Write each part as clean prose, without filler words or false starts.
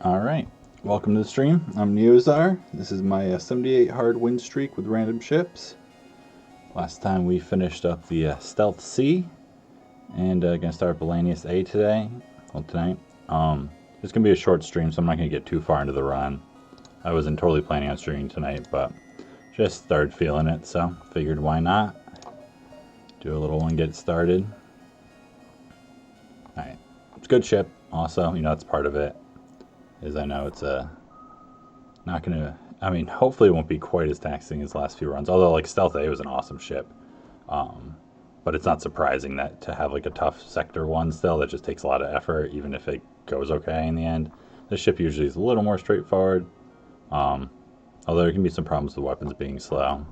Alright, welcome to the stream. I'm Neozar. This is my 78 hard win streak with random ships. Last time we finished up the Stealth C, and gonna start up Lanius A today. Well, tonight. It's gonna be a short stream, so I'm not gonna get too far into the run. I wasn't totally planning on streaming tonight, but just started feeling it, so figured why not. Do a little one, get it started. Alright, it's a good ship. Also, that's part of it. Is I know it's not gonna. I mean, hopefully it won't be quite as taxing as the last few runs. Although, like, Stealth A was an awesome ship, but it's not surprising that to have like a tough Sector 1 still that just takes a lot of effort, even if it goes okay in the end. This ship usually is a little more straightforward, although there can be some problems with weapons being slow.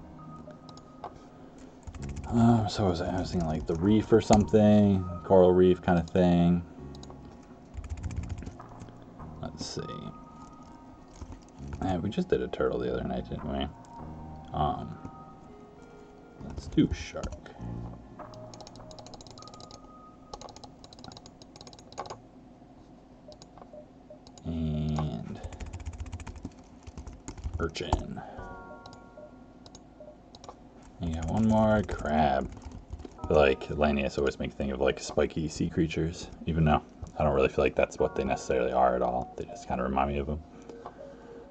So I was thinking like the reef or something, coral reef kind of thing. Let's see. We just did a turtle the other night, didn't we? Let's do shark. And urchin. You got one more crab. I feel like Lanius always makes me think of like spiky sea creatures, even though I don't really feel like that's what they necessarily are at all. They just kind of remind me of them.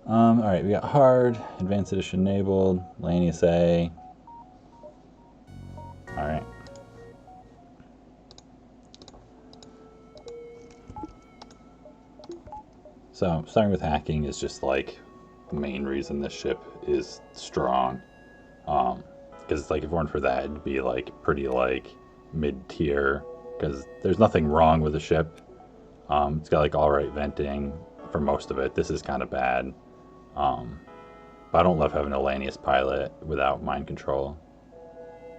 Alright, we got hard, advanced edition enabled, Lanius A. Alright. So, starting with hacking is just like the main reason this ship is strong. Because it's like if it weren't for that, it'd be like pretty like mid-tier. Because there's nothing wrong with the ship. It's got like alright venting for most of it. This is kind of bad. But I don't love having a Lanius pilot without mind control.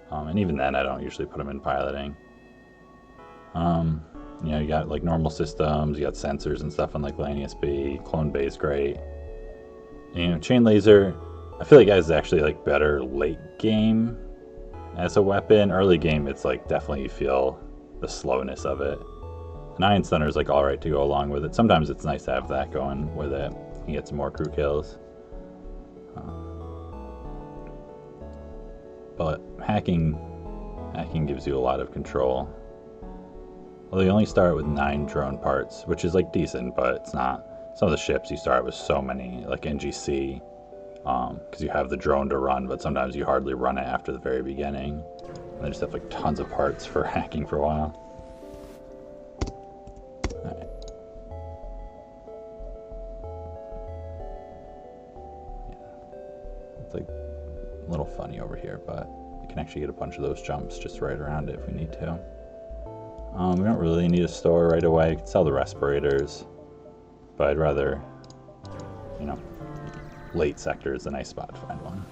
And even then, I don't usually put them in piloting. You got like normal systems, you got sensors and stuff on like Lanius B. Clone Bay is great. And, chain laser, I feel like is actually like better late game as a weapon. Early game, it's like definitely you feel the slowness of it. An Iron Stunner is like alright to go along with it. Sometimes it's nice to have that going with it. You get some more crew kills. But hacking gives you a lot of control. Well, you only start with 9 drone parts, which is like decent, but it's not. Some of the ships you start with so many, like NGC, because you have the drone to run, but sometimes you hardly run it after the very beginning. And they just have like tons of parts for hacking for a while. Alright. Yeah. It's like a little funny over here, but you can actually get a bunch of those jumps just right around it if we need to. We don't really need a store right away. You can sell the respirators, but I'd rather, late sector is a nice spot to find one.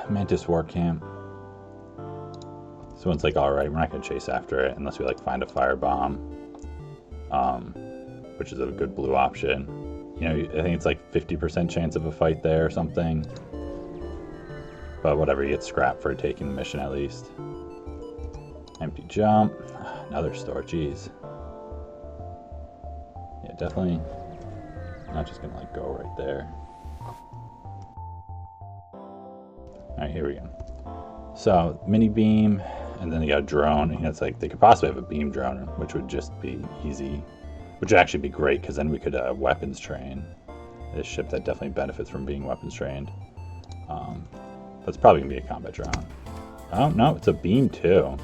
Mantis War Camp. This one's like alright, we're not going to chase after it unless we like find a firebomb, which is a good blue option. I think it's like 50% chance of a fight there or something. But whatever, you get scrapped for taking the mission at least. Empty jump. Another store, jeez. Yeah, definitely not just gonna like go right there. Alright, here we go. So, mini beam, and then you got a drone. It's like they could possibly have a beam drone, which would just be easy. Which would actually be great, because then we could weapons train. This ship that definitely benefits from being weapons trained. That's probably gonna be a combat drone. Oh, no, it's a beam too.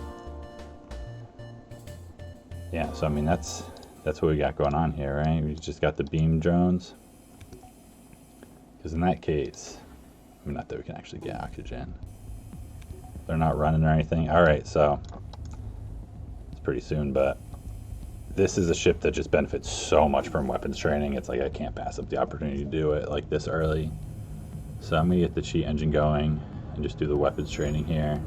Yeah, so I mean that's what we got going on here, right? We just got the beam drones. Because in that case, I mean, not that we can actually get oxygen. They're not running or anything. Alright, so it's pretty soon, but this is a ship that just benefits so much from weapons training. It's like I can't pass up the opportunity to do it like this early. So I'm gonna get the cheat engine going and just do the weapons training here.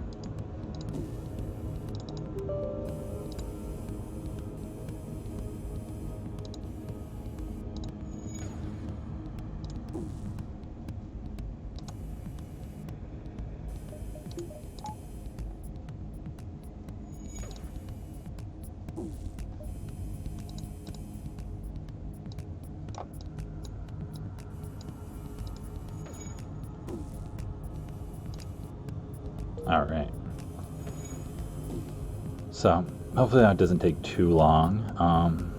Alright. So, hopefully that doesn't take too long.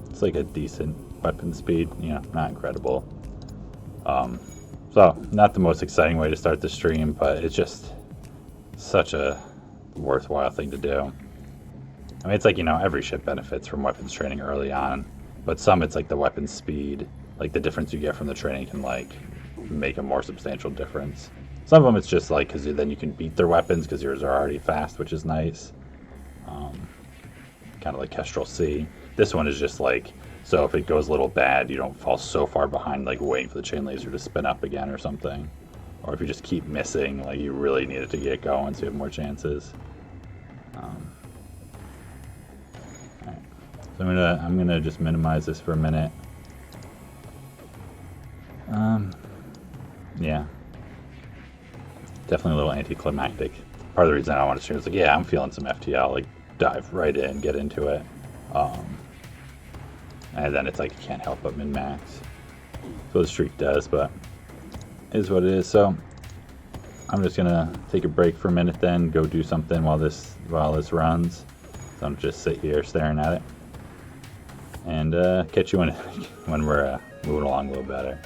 It's like a decent weapon speed, you know, not incredible. So, not the most exciting way to start the stream, but it's just such a worthwhile thing to do. I mean, it's like, you know, every ship benefits from weapons training early on, but some it's like the weapon speed, like the difference you get from the training can like make a more substantial difference. Some of them it's just like because then you can beat their weapons because yours are already fast, which is nice. Kind of like Kestrel C. This one is just like, so if it goes a little bad, you don't fall so far behind like waiting for the chain laser to spin up again or something. Or if you just keep missing, like you really need it to get going so you have more chances. Alright. So I'm gonna just minimize this for a minute. Yeah. Definitely a little anticlimactic. Part of the reason I want to stream is like, yeah, I'm feeling some FTL, like dive right in, get into it. And then it's like you can't help but min-max. That's what the streak does, but it is what it is. So I'm just gonna take a break for a minute then, go do something while this runs. So I'm just sit here staring at it. And catch you when we're moving along a little better.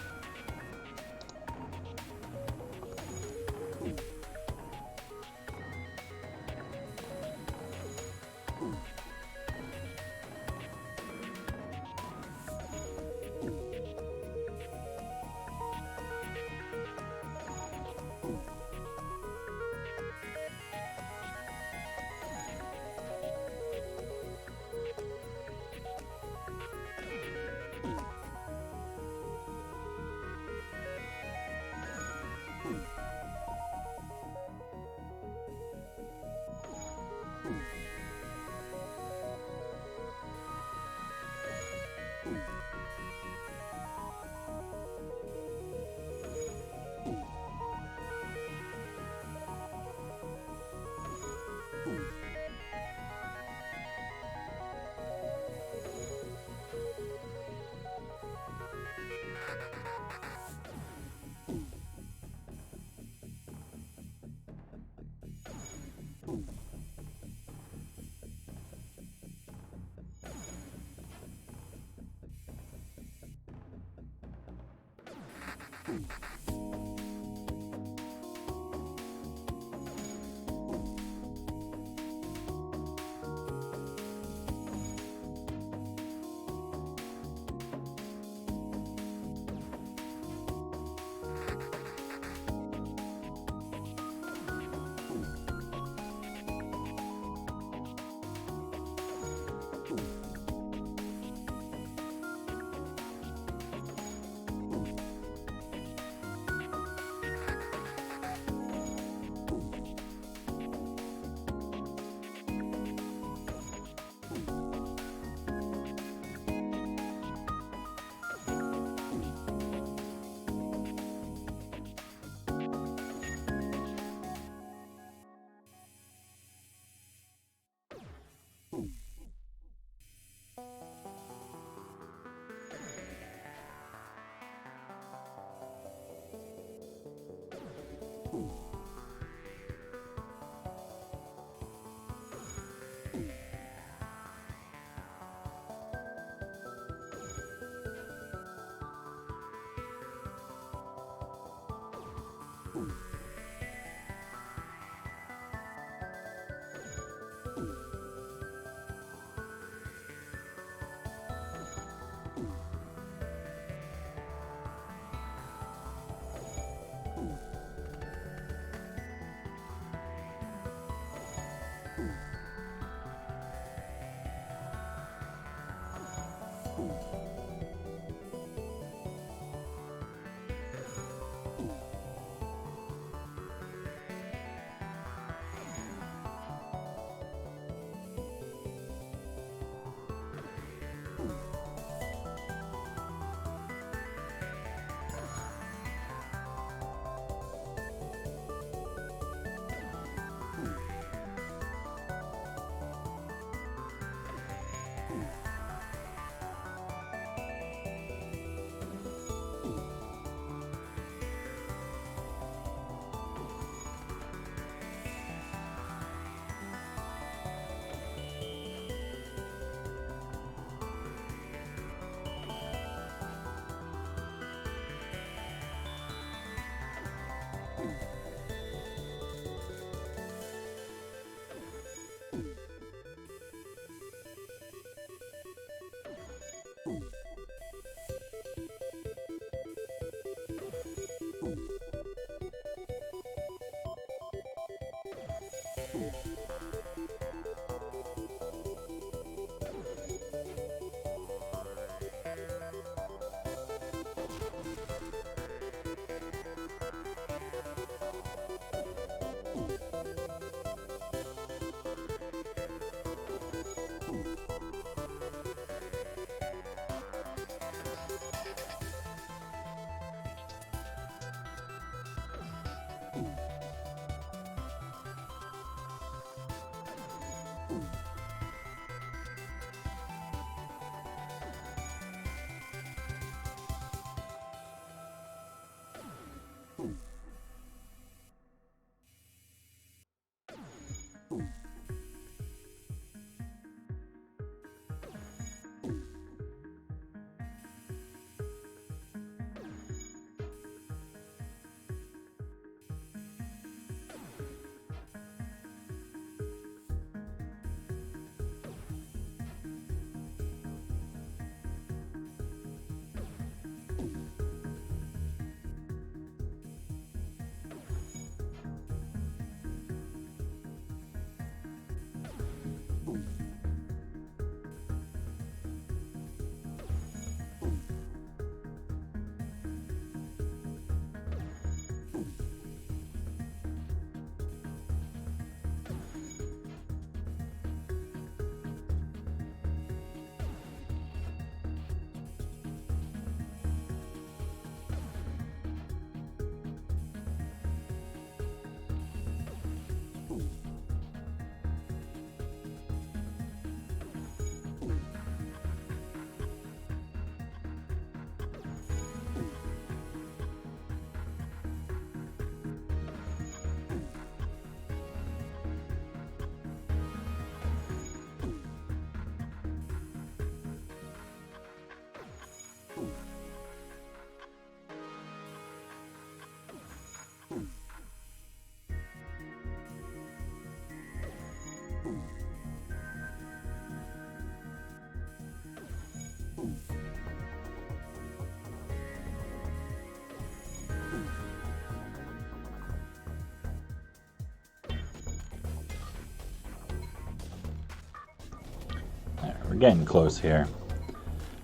We're getting close here.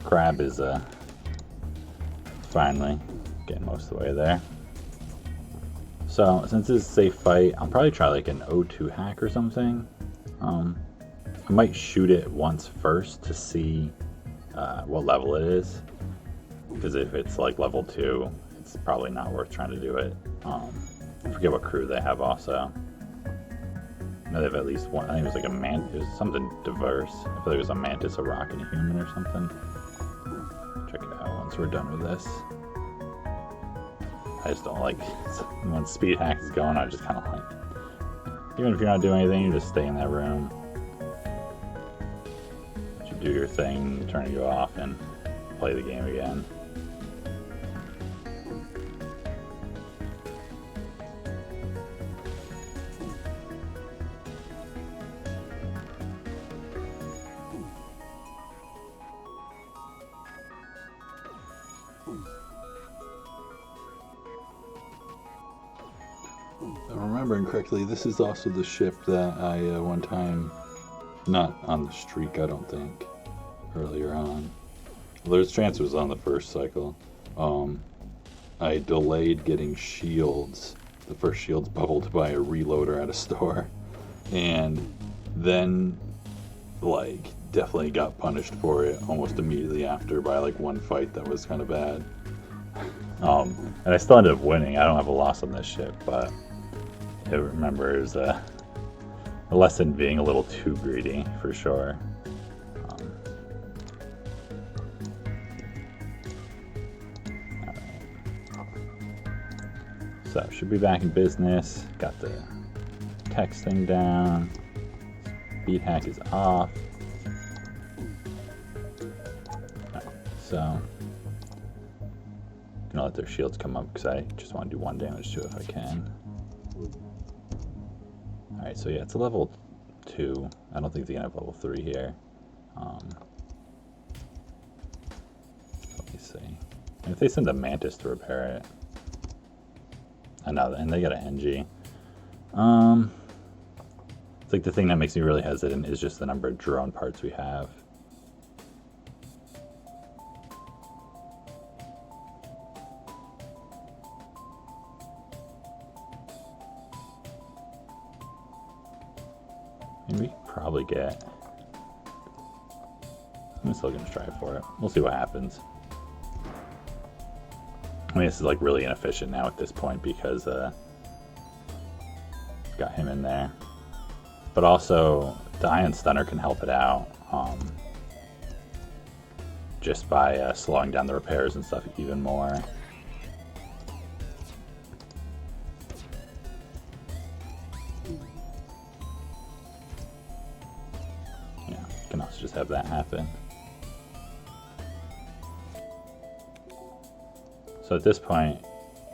Crab is finally getting most of the way there. So since this is a safe fight, I'll probably try like an O2 hack or something. I might shoot it once first to see what level it is, because if it's like level 2, it's probably not worth trying to do it. I forget what crew they have also. I know they have at least one. I think it was like a mantis. It was something diverse. I feel like it was a mantis, a rock, and a human or something. Check it out once we're done with this. I just don't like when speed hack is going. I just kind of like, even if you're not doing anything, you just stay in that room. You do your thing, turn you off, and play the game again. If I'm remembering correctly, this is also the ship that I one time, not on the streak, I don't think, earlier on. Well, there's a chance it was on the first cycle. I delayed getting shields, the first shields bubble, to buy a reloader at a store, and then like definitely got punished for it almost immediately after by like one fight that was kind of bad. And I still ended up winning. I don't have a loss on this ship, but I remember it was a lesson being a little too greedy for sure. So should be back in business. Got the texting down. Speed hack is off. So gonna let their shields come up because I just want to do 1 damage to it if I can. Alright, so yeah, it's a level 2. I don't think they can have level 3 here. Let me see. And if they send a mantis to repair it. I know, and they got an NG. It's like the thing that makes me really hesitant is just the number of drone parts we have. And we can probably get... I'm still going to try for it. We'll see what happens. I mean, this is like really inefficient now at this point because got him in there. But also, the Ion Stunner can help it out just by slowing down the repairs and stuff even more. Yeah, you can also just have that happen. So at this point,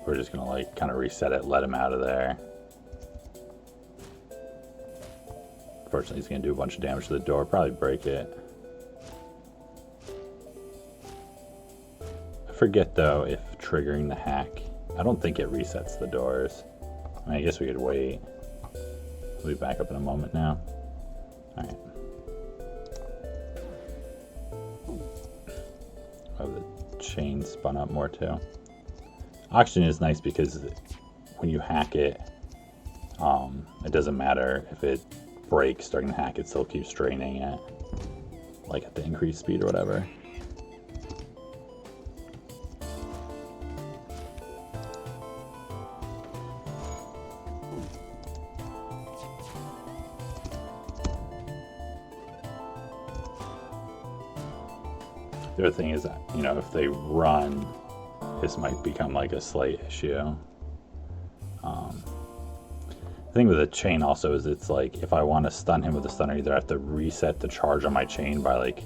we're just gonna like kind of reset it, let him out of there. Unfortunately, he's gonna do a bunch of damage to the door, probably break it. I forget though if triggering the hack, I don't think it resets the doors. I mean, I guess we could wait. We'll be back up in a moment now. All right. Oh, the chain spun up more too. Oxygen is nice because when you hack it, it doesn't matter if it breaks during the hack, it still keeps draining it, like at the increased speed or whatever. The other thing is that, you know, if they run, this might become like a slight issue. The thing with the chain also is it's like if I want to stun him with a stunner, either I have to reset the charge on my chain by like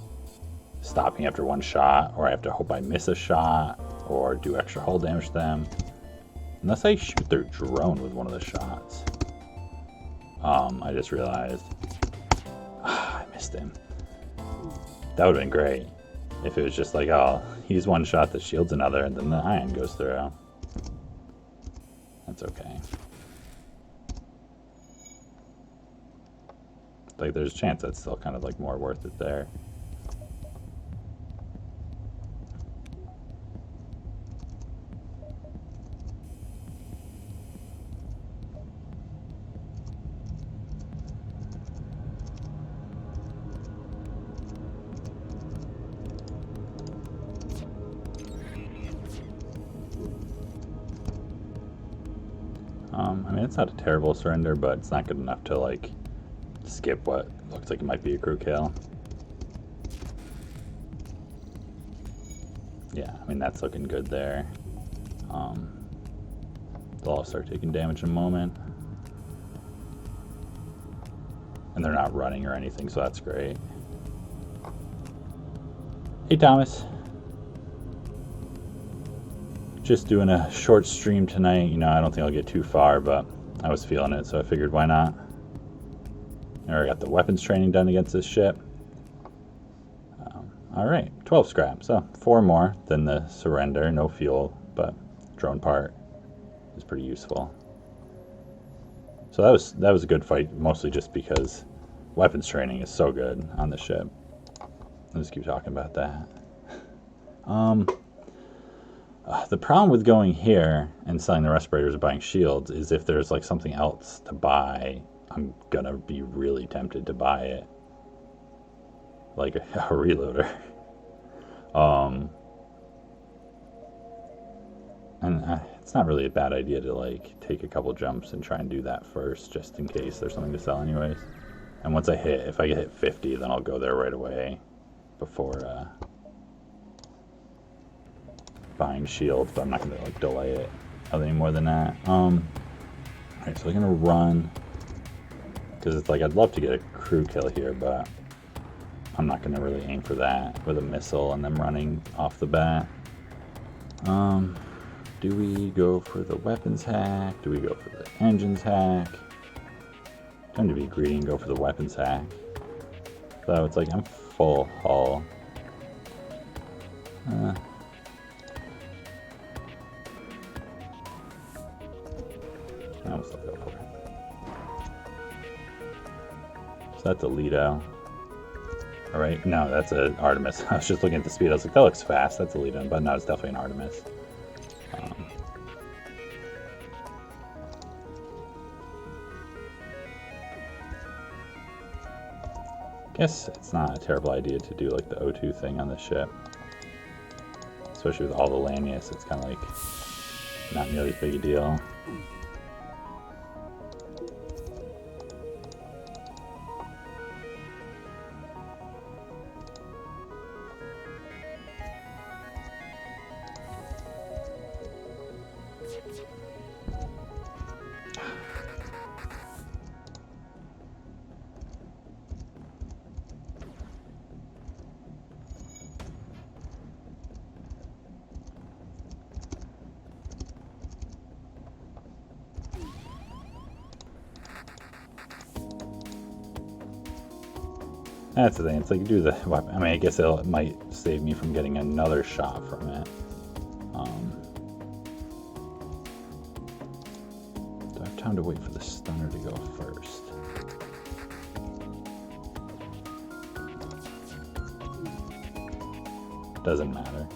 stopping after one shot, or I have to hope I miss a shot or do extra hull damage to them. Unless I shoot their drone with one of the shots. I just realized I missed him. That would have been great if it was just like, oh, he's one shot that shields another and then the ion goes through. That's okay. Like, there's a chance that's still kind of like more worth it there. I mean, it's not a terrible surrender, but it's not good enough to like skip what looks like it might be a crew kill. Yeah, I mean, that's looking good there. They'll all start taking damage in a moment. And they're not running or anything, so that's great. Hey, Thomas. Just doing a short stream tonight. You know, I don't think I'll get too far, but I was feeling it, so I figured why not. I already got the weapons training done against this ship. All right, 12 scrap, so 4 more than the surrender. No fuel, but drone part is pretty useful. So that was a good fight, mostly just because weapons training is so good on the ship. I'll just keep talking about that. The problem with going here and selling the respirators or buying shields is if there's like something else to buy, I'm gonna be really tempted to buy it. Like a reloader. And it's not really a bad idea to like take a couple jumps and try and do that first, just in case there's something to sell anyways. And once if I hit 50, then I'll go there right away before buying shields, but I'm not gonna like delay it any more than that. Alright, so we're gonna run, because it's like I'd love to get a crew kill here, but I'm not gonna really aim for that with a missile and them running off the bat. Do we go for the weapons hack? Do we go for the engines hack? Tend to be greedy and go for the weapons hack. So it's like I'm full hull. I almost let go for it. So that's a Lido. All right, no, that's a Artemis. I was just looking at the speed. I was like, that looks fast. That's a Lido, but no, it's definitely an Artemis. Guess it's not a terrible idea to do like the O2 thing on the ship. Especially with all the Lanius, it's kind of like not nearly as big a deal. That's the thing, it's like do the weapon. I mean, I guess it might save me from getting another shot from it. Do I have time to wait for the stunner to go first? Doesn't matter.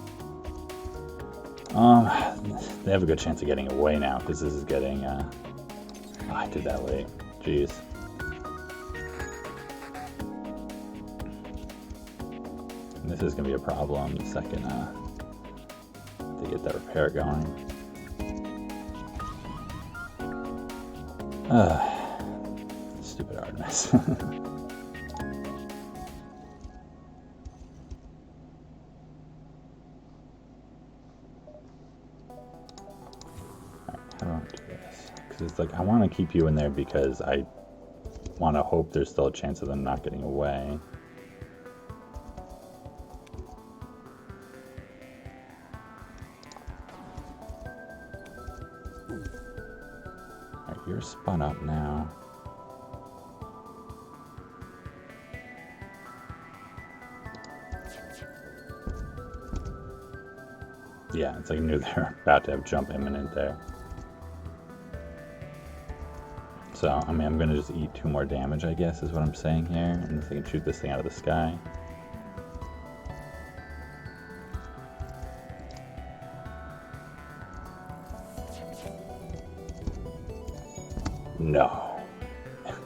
They have a good chance of getting away now because this is getting. Oh, I did that late. Jeez. And this is gonna be a problem the second they get that repair going. Stupid Artemis. How do I do this? Because it's like I want to keep you in there because I want to hope there's still a chance of them not getting away. Alright, you're spun up now. Yeah, it's like I knew they were about to have jump imminent there. So, I mean, I'm gonna just eat 2 more damage, I guess, is what I'm saying here. And if I can shoot this thing out of the sky. No,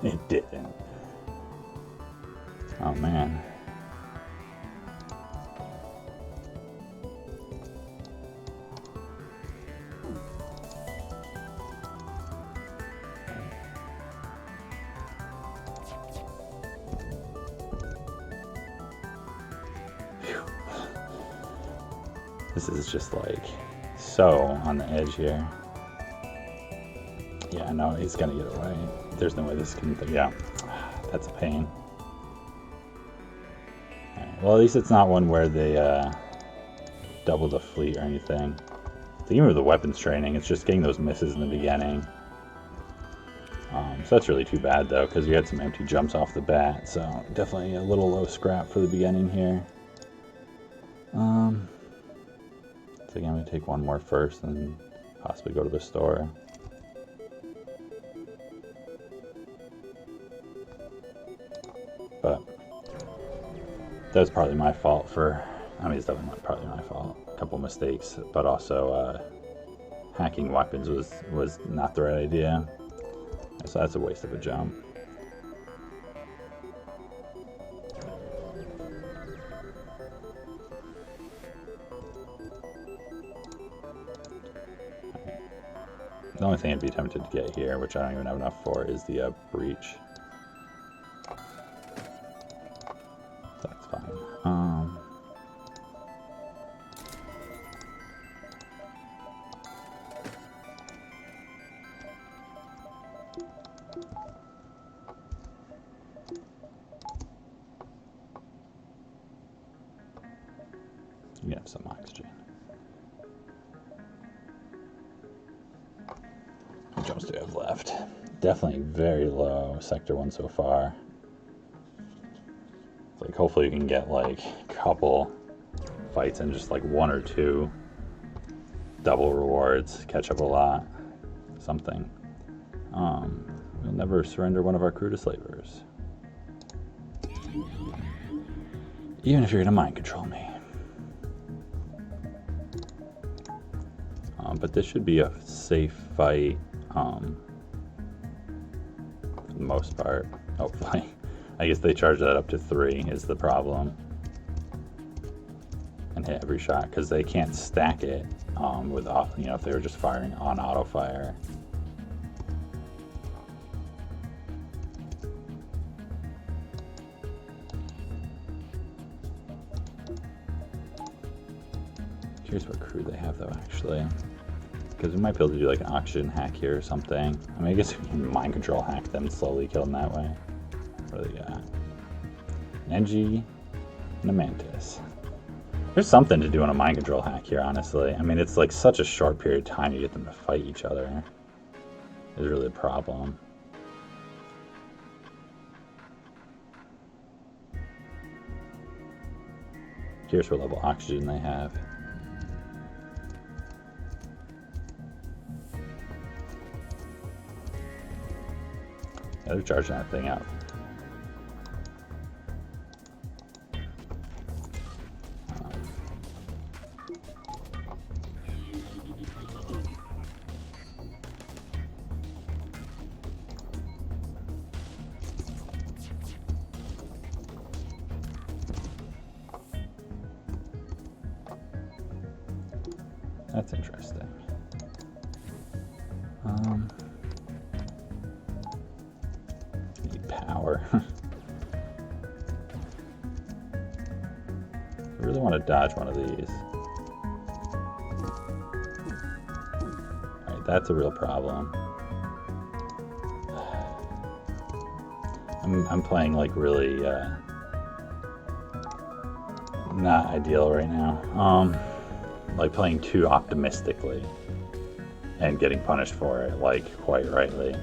it didn't. Oh, man. This is just like so on the edge here. Yeah, no, he's gonna get away. There's no way this can. Yeah, that's a pain. Right, well, at least it's not one where they double the fleet or anything. So even with the weapons training, it's just getting those misses in the beginning. So that's really too bad though, because we had some empty jumps off the bat. So definitely a little low scrap for the beginning here. So again, I'm gonna take one more first, and possibly go to the store. But that was partly my fault for. I mean, it's definitely partly my fault. A couple mistakes, but also hacking weapons was not the right idea. So that's a waste of a jump. The only thing I'd be tempted to get here, which I don't even have enough for, is the breach. That's fine. You have some oxygen. What jumps do we have left? Definitely very low sector 1 so far. Like hopefully you can get like a couple fights and just like 1 or 2 double rewards, catch up a lot, something. We'll never surrender one of our crew to slavers. Even if you're gonna mind control me. But this should be a safe fight, for the most part, hopefully. I guess they charge that up to 3 is the problem. And hit every shot, because they can't stack it with, if they were just firing on auto fire. Curious what crew they have though, actually. Because we might be able to do like an oxygen hack here or something. I mean, I guess we can mind control hack them, slowly kill them that way. What do they got? An NG and a Mantis. There's something to do on a mind control hack here, honestly. I mean, it's like such a short period of time to get them to fight each other. Is really a problem. Curious what level oxygen they have. Yeah, they're charging that thing up. That's interesting. Need power. I really want to dodge one of these. Alright, that's a real problem. I'm playing like really not ideal right now. Like playing too optimistically and getting punished for it, like quite rightly.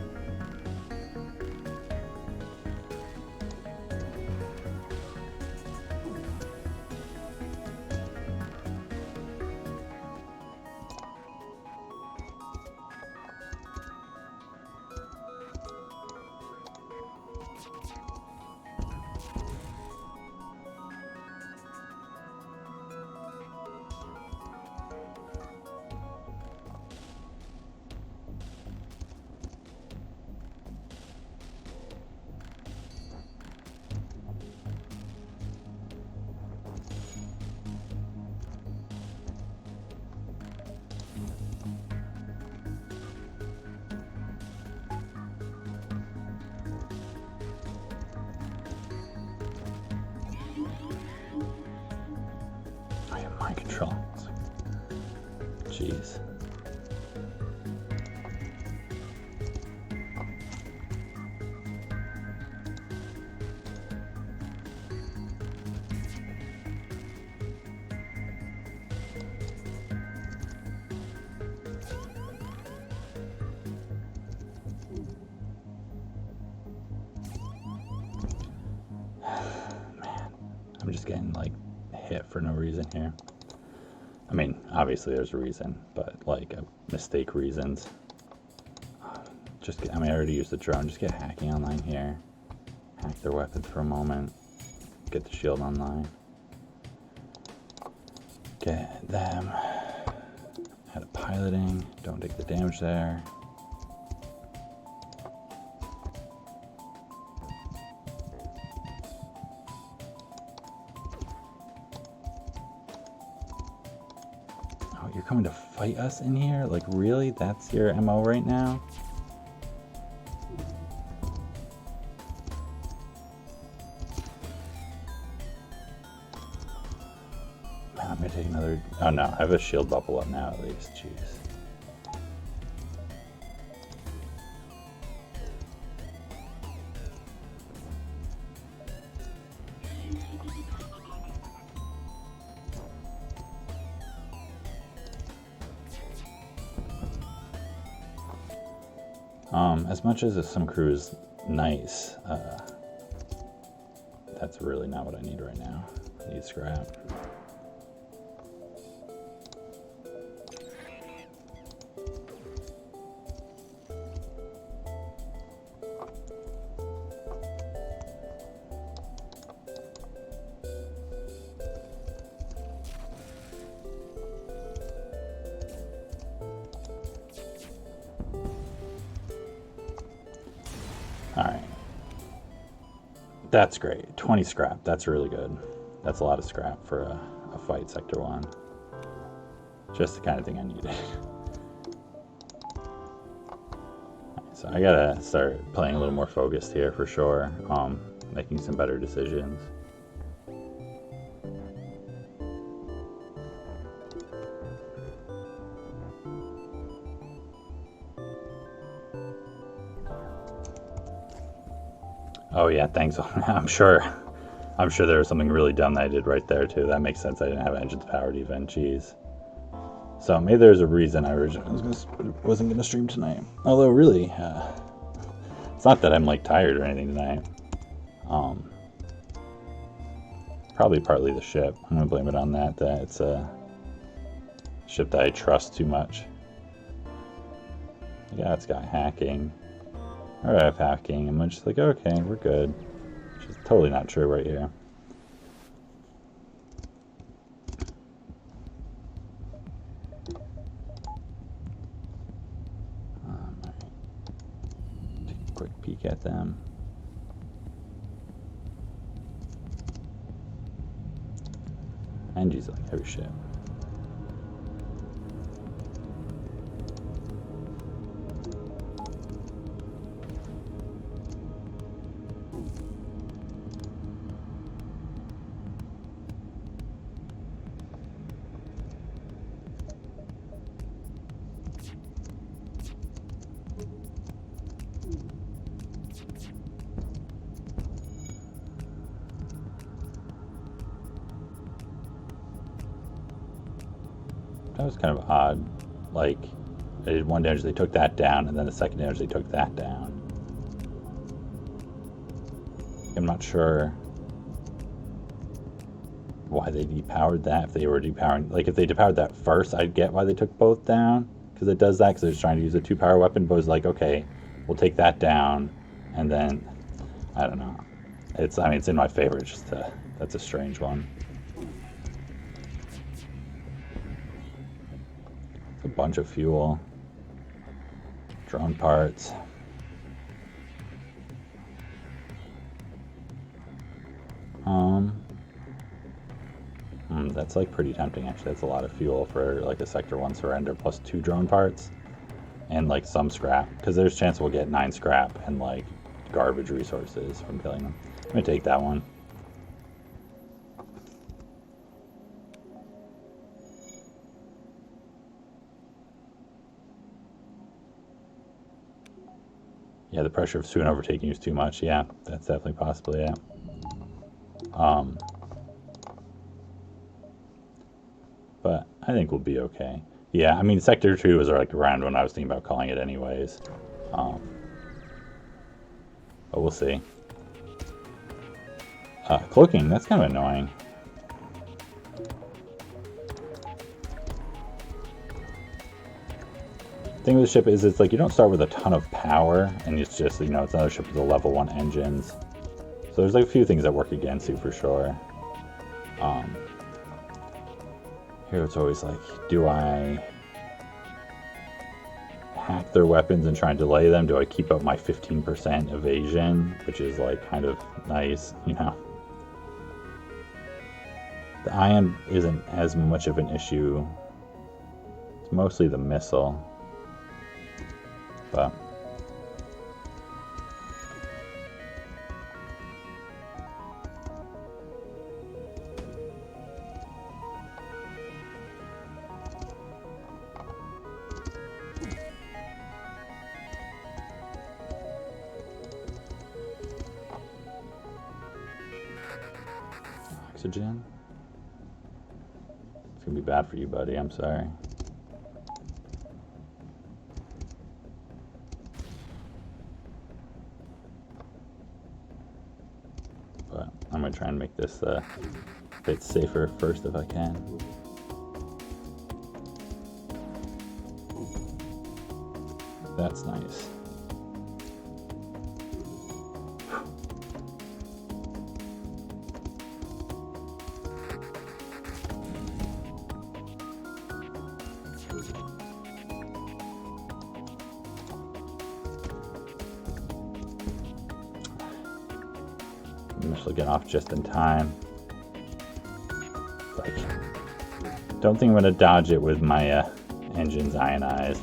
Mind control. Jeez. Man, I'm just getting like hit for no reason here. I mean, obviously there's a reason, but like mistake reasons. I already used the drone. Just get hacking online here. Hack their weapons for a moment. Get the shield online. Get them. Add a piloting. Don't take the damage there. You're coming to fight us in here? Like, really? That's your MO right now? Man, I'm gonna take another... Oh no, I have a shield bubble up now at least. Jeez. As much as some crew is nice, that's really not what I need right now. I need scrap. Alright. That's great. 20 scrap. That's really good. That's a lot of scrap for a fight Sector 1. Just the kind of thing I needed. So I gotta start playing a little more focused here for sure. Making some better decisions. Oh yeah, thanks. I'm sure there was something really dumb that I did right there too. That makes sense. I didn't have engines powered even. Jeez. So maybe there's a reason I originally wasn't gonna stream tonight. Although really, it's not that I'm like tired or anything tonight. Probably partly the ship. I'm gonna blame it on that. That it's a ship that I trust too much. Yeah, it's got hacking. Or I have hacking. I'm just like, okay, we're good. Which is totally not true right here. Right. Take a quick peek at them. Engines like every ship. That was kind of odd. Like, I did one damage, they took that down, and then the second damage, they took that down. I'm not sure why they depowered that. If they were depowering, like if they depowered that first, I'd get why they took both down, because it does that, because they're just trying to use a 2-power weapon, but it was like, okay, we'll take that down, and then, I don't know. I mean, it's in my favor, it's just, that's a strange one. A bunch of fuel, drone parts. That's like pretty tempting actually. That's a lot of fuel for like a Sector 1 surrender plus 2 drone parts and like some scrap, because there's a chance we'll get 9 scrap and like garbage resources from killing them. I'm gonna take that one. Yeah, the pressure of soon overtaking is too much. Yeah, that's definitely possible, yeah. But I think we'll be okay. Yeah, I mean, Sector 2 was like around when I was thinking about calling it anyways. But we'll see. Cloaking, that's kind of annoying. The thing with the ship is it's like you don't start with a ton of power, and it's just, you know, it's another ship with a level 1 engines. So there's like a few things that work against you for sure. Here it's always like, do I hack their weapons and try and delay them? Do I keep up my 15% evasion, which is like kind of nice, you know? The ion isn't as much of an issue. It's mostly the missile. But oxygen? It's gonna be bad for you, buddy. I'm sorry. But I'm gonna try and make this a bit safer first if I can. That's nice. initially getting off just in time. Like, don't think I'm gonna dodge it with my engines ionized.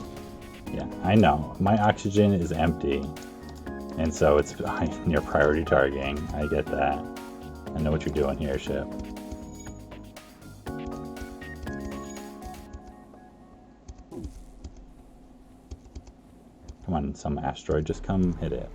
Yeah, I know. My oxygen is empty, and so it's near priority targeting. I get that. I know what you're doing here, ship. Come on, some asteroid, just come hit it.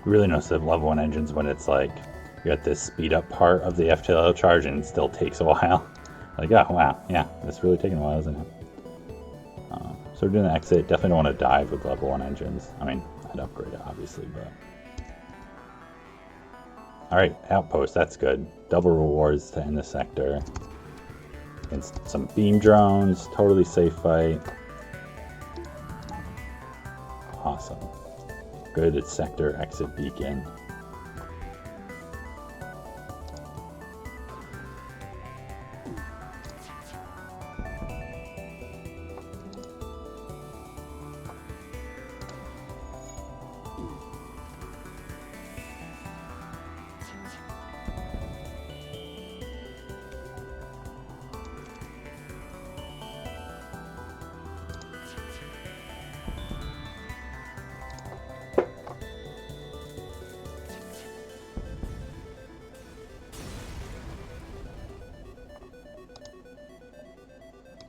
You really notice the level 1 engines when it's like you're at this speed up part of the FTL charge and it still takes a while. Like, oh wow, yeah, it's really taking a while, isn't it? So we're doing the exit. Definitely don't want to dive with level 1 engines. I mean, I'd upgrade it obviously, but alright, outpost, that's good. Double rewards to end the sector. Against some beam drones, totally safe fight. Awesome. Good sector exit beacon.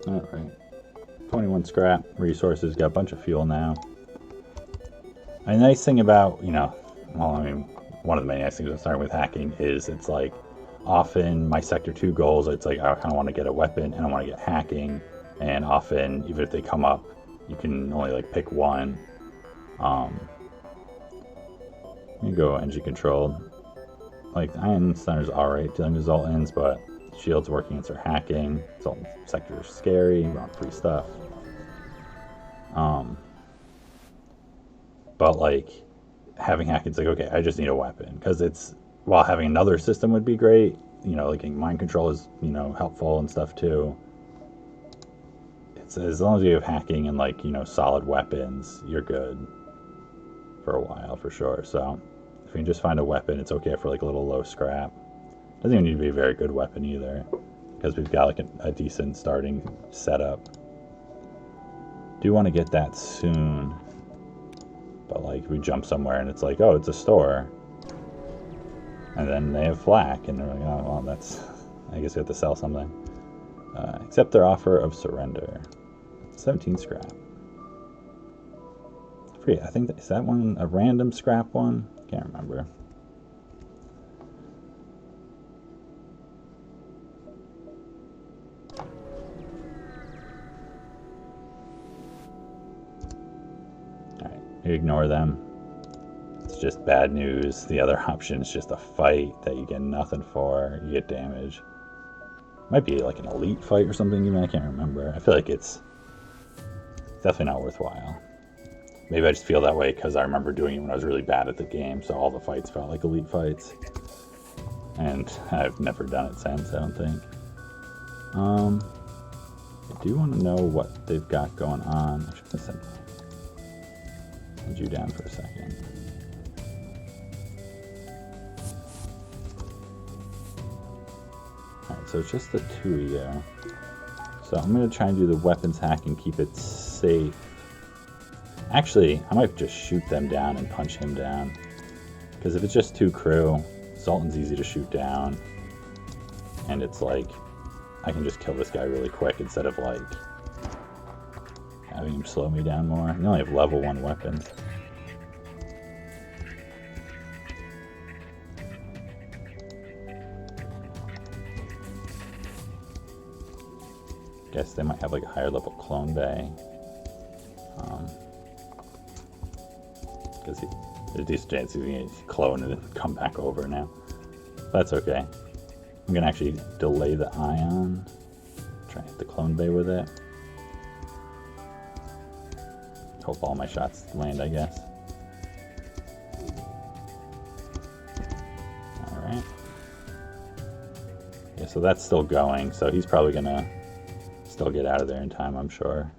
Alright. 21 scrap resources, got a bunch of fuel now. A nice thing about, well, I mean, one of the many nice things about starting with hacking is it's like often my sector 2 goals, it's like I kind of want to get a weapon and I want to get hacking, and often even if they come up, you can only like pick one. You go engine controlled. Like Iron Stunner's alright dealing with Zoltans, but Shield's working against their hacking. Zoltan sector is scary, we want free stuff. But like having hacking, it's like, okay, I just need a weapon, because it's, while having another system would be great, like mind control is helpful and stuff too. It's as long as you have hacking and like solid weapons, you're good for a while for sure. So if you can just find a weapon, it's okay for like a little low scrap. Doesn't even need to be a very good weapon either, because we've got like a decent starting setup. Do want to get that soon, but like we jump somewhere and it's like, oh, it's a store, and then they have flak, and they're like, oh well, that's, I guess we have to sell something. Accept their offer of surrender. 17 scrap. I think is that one a random scrap one? Can't remember. Alright, ignore them. It's just bad news. The other option is just a fight that you get nothing for. You get damage. Might be like an elite fight or something even, I can't remember. I feel like it's definitely not worthwhile. Maybe I just feel that way because I remember doing it when I was really bad at the game, so all the fights felt like elite fights. And I've never done it since, I don't think. I do want to know what they've got going on. I should have send you down for a second. Alright, so it's just the two of you. So I'm going to try and do the weapons hack and keep it safe. Actually, I might just shoot them down and punch him down. Because if it's just two crew, Zoltan's easy to shoot down. And it's like, I can just kill this guy really quick instead of like having him slow me down more. You only have level 1 weapons. guess they might have like a higher level clone bay. Because there's a decent chance he's going to clone and then come back over now. But that's okay. I'm going to actually delay the ion. Try and hit the clone bay with it. Hope all my shots land, I guess. Alright. Yeah, so that's still going, so he's probably going to still get out of there in time, I'm sure.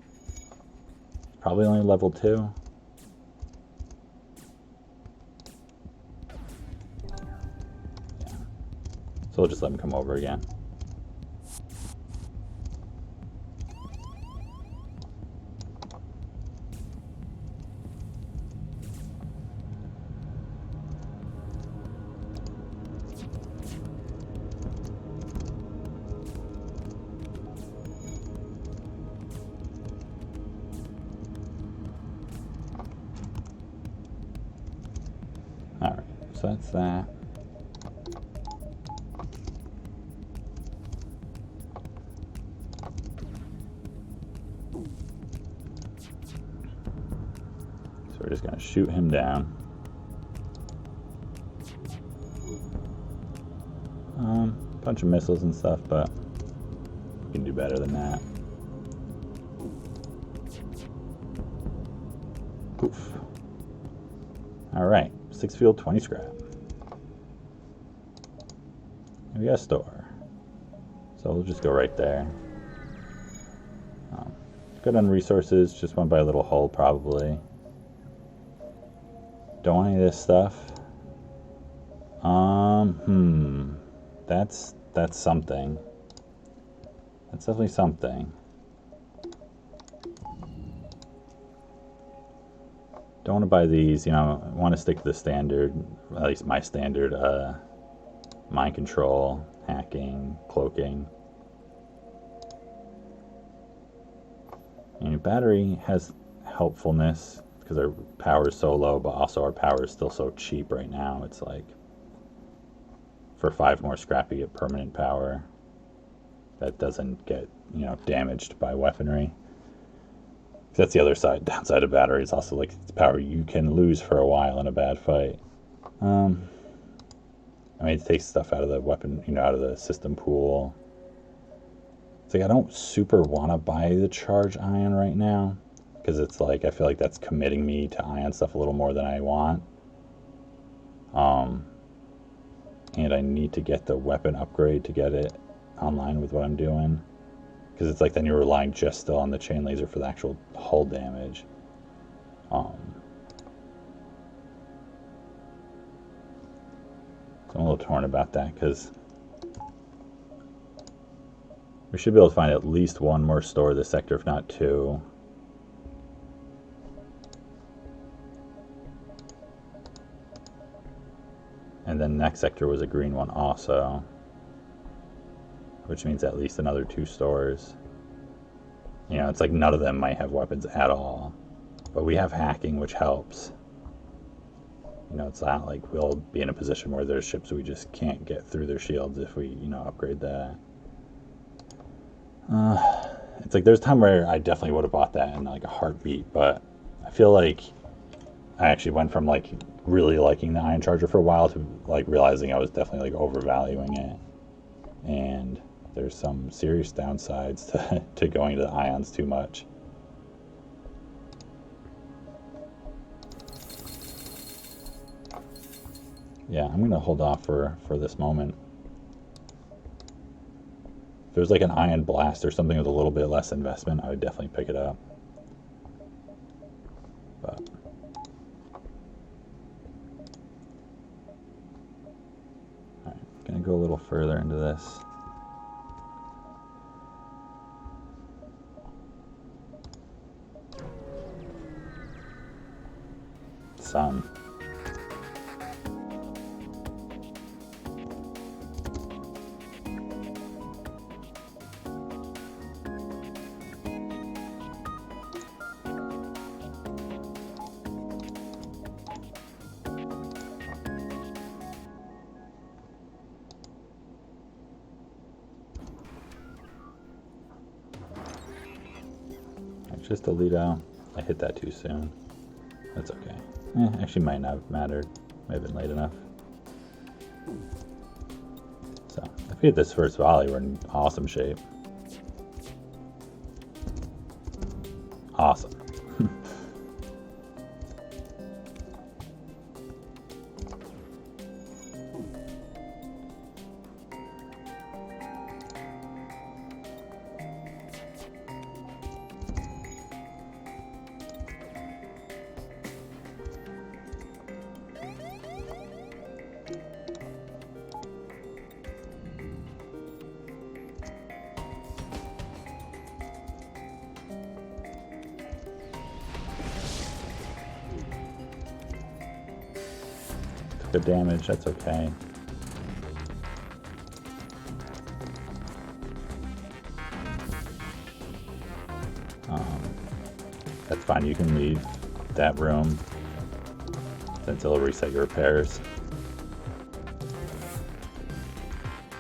Probably only level 2. Yeah. So we'll just let him come over again. Alright, so that's that. So we're just going to shoot him down. Bunch of missiles and stuff, but we can do better than that. Poof. Alright, 6 fuel, 20 scrap. And we got a store. So we'll just go right there. Good on resources, just went by a little hull probably. Don't want any of this stuff. That's something. That's definitely something. Don't want to buy these, you know, I want to stick to the standard, at least my standard, mind control, hacking, cloaking. And your battery has helpfulness because our power is so low, but also our power is still so cheap right now. It's like, for 5 more scrap you get permanent power that doesn't get, you know, damaged by weaponry. That's the other downside of battery. It's also like it's power you can lose for a while in a bad fight. I mean, it takes stuff out of the weapon, you know, out of the system pool. It's like I don't super want to buy the charge ion right now because it's like I feel like that's committing me to ion stuff a little more than I want. And I need to get the weapon upgrade to get it online with what I'm doing. Because it's like then you're relying just still on the chain laser for the actual hull damage. So I'm a little torn about that because we should be able to find at least one more store this sector, if not 2. And then next sector was a green one also, which means at least another 2 stores. You know, it's like none of them might have weapons at all, but we have hacking, which helps. You know, it's not like we'll be in a position where there's ships we just can't get through their shields if we, you know, upgrade that. It's like there's a time where I definitely would have bought that in like a heartbeat, but I feel like I actually went from like really liking the ion charger for a while to like realizing I was definitely like overvaluing it, and there's some serious downsides to going to the ions too much. Yeah, I'm gonna hold off for this moment. If there's like an ion blast or something with a little bit less investment, I would definitely pick it up. But alright, gonna go a little further into this. Sun. just Alito. I hit that too soon. That's okay. Actually might not have mattered. Might have been late enough. So, if we hit this first volley, we're in awesome shape. Awesome. Good damage, that's okay. That's fine, you can leave that room since it'll reset your repairs.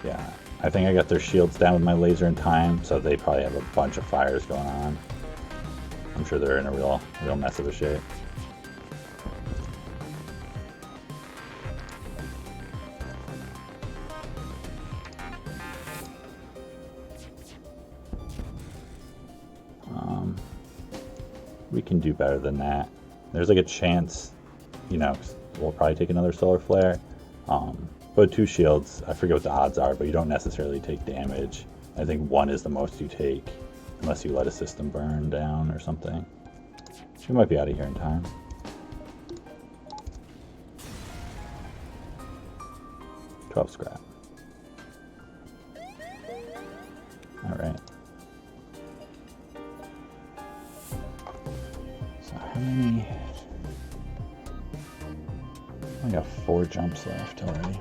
Yeah, I think I got their shields down with my laser in time, so they probably have a bunch of fires going on. I'm sure they're in a real mess of a shape. We can do better than that. There's like a chance, you know, we'll probably take another solar flare. But 2 shields, I forget what the odds are, but you don't necessarily take damage. I think 1 is the most you take, unless you let a system burn down or something. She might be out of here in time. $12 scrap. Alright. So how many? I got 4 jumps left already.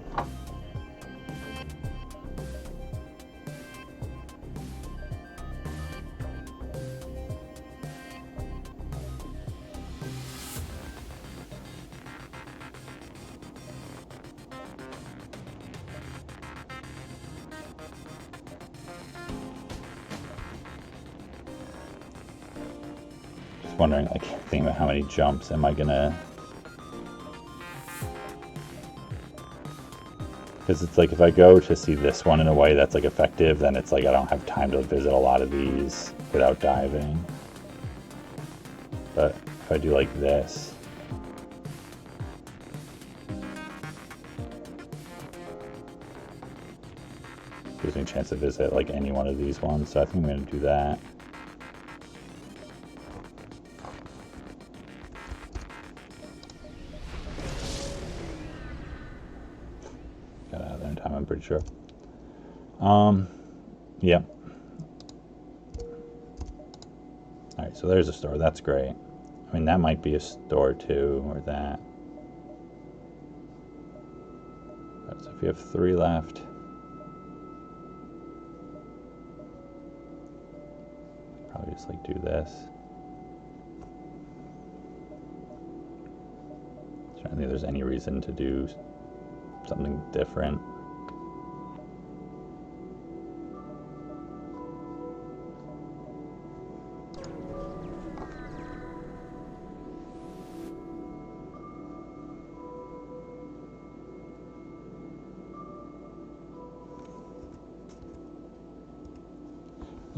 Just wondering, like, thinking about how many jumps am I gonna... Because it's like if I go to see this one in a way that's like effective, then it's like I don't have time to visit a lot of these without diving. But if I do like this, gives me a chance to visit like any one of these ones, so I think I'm going to do that. Got out of there in time, I'm pretty sure. Yeah. Alright, so there's a store, that's great. I mean, that might be a store too, or that. Right, so if you have 3 left, probably just like do this. I don't think there's any reason to do something different.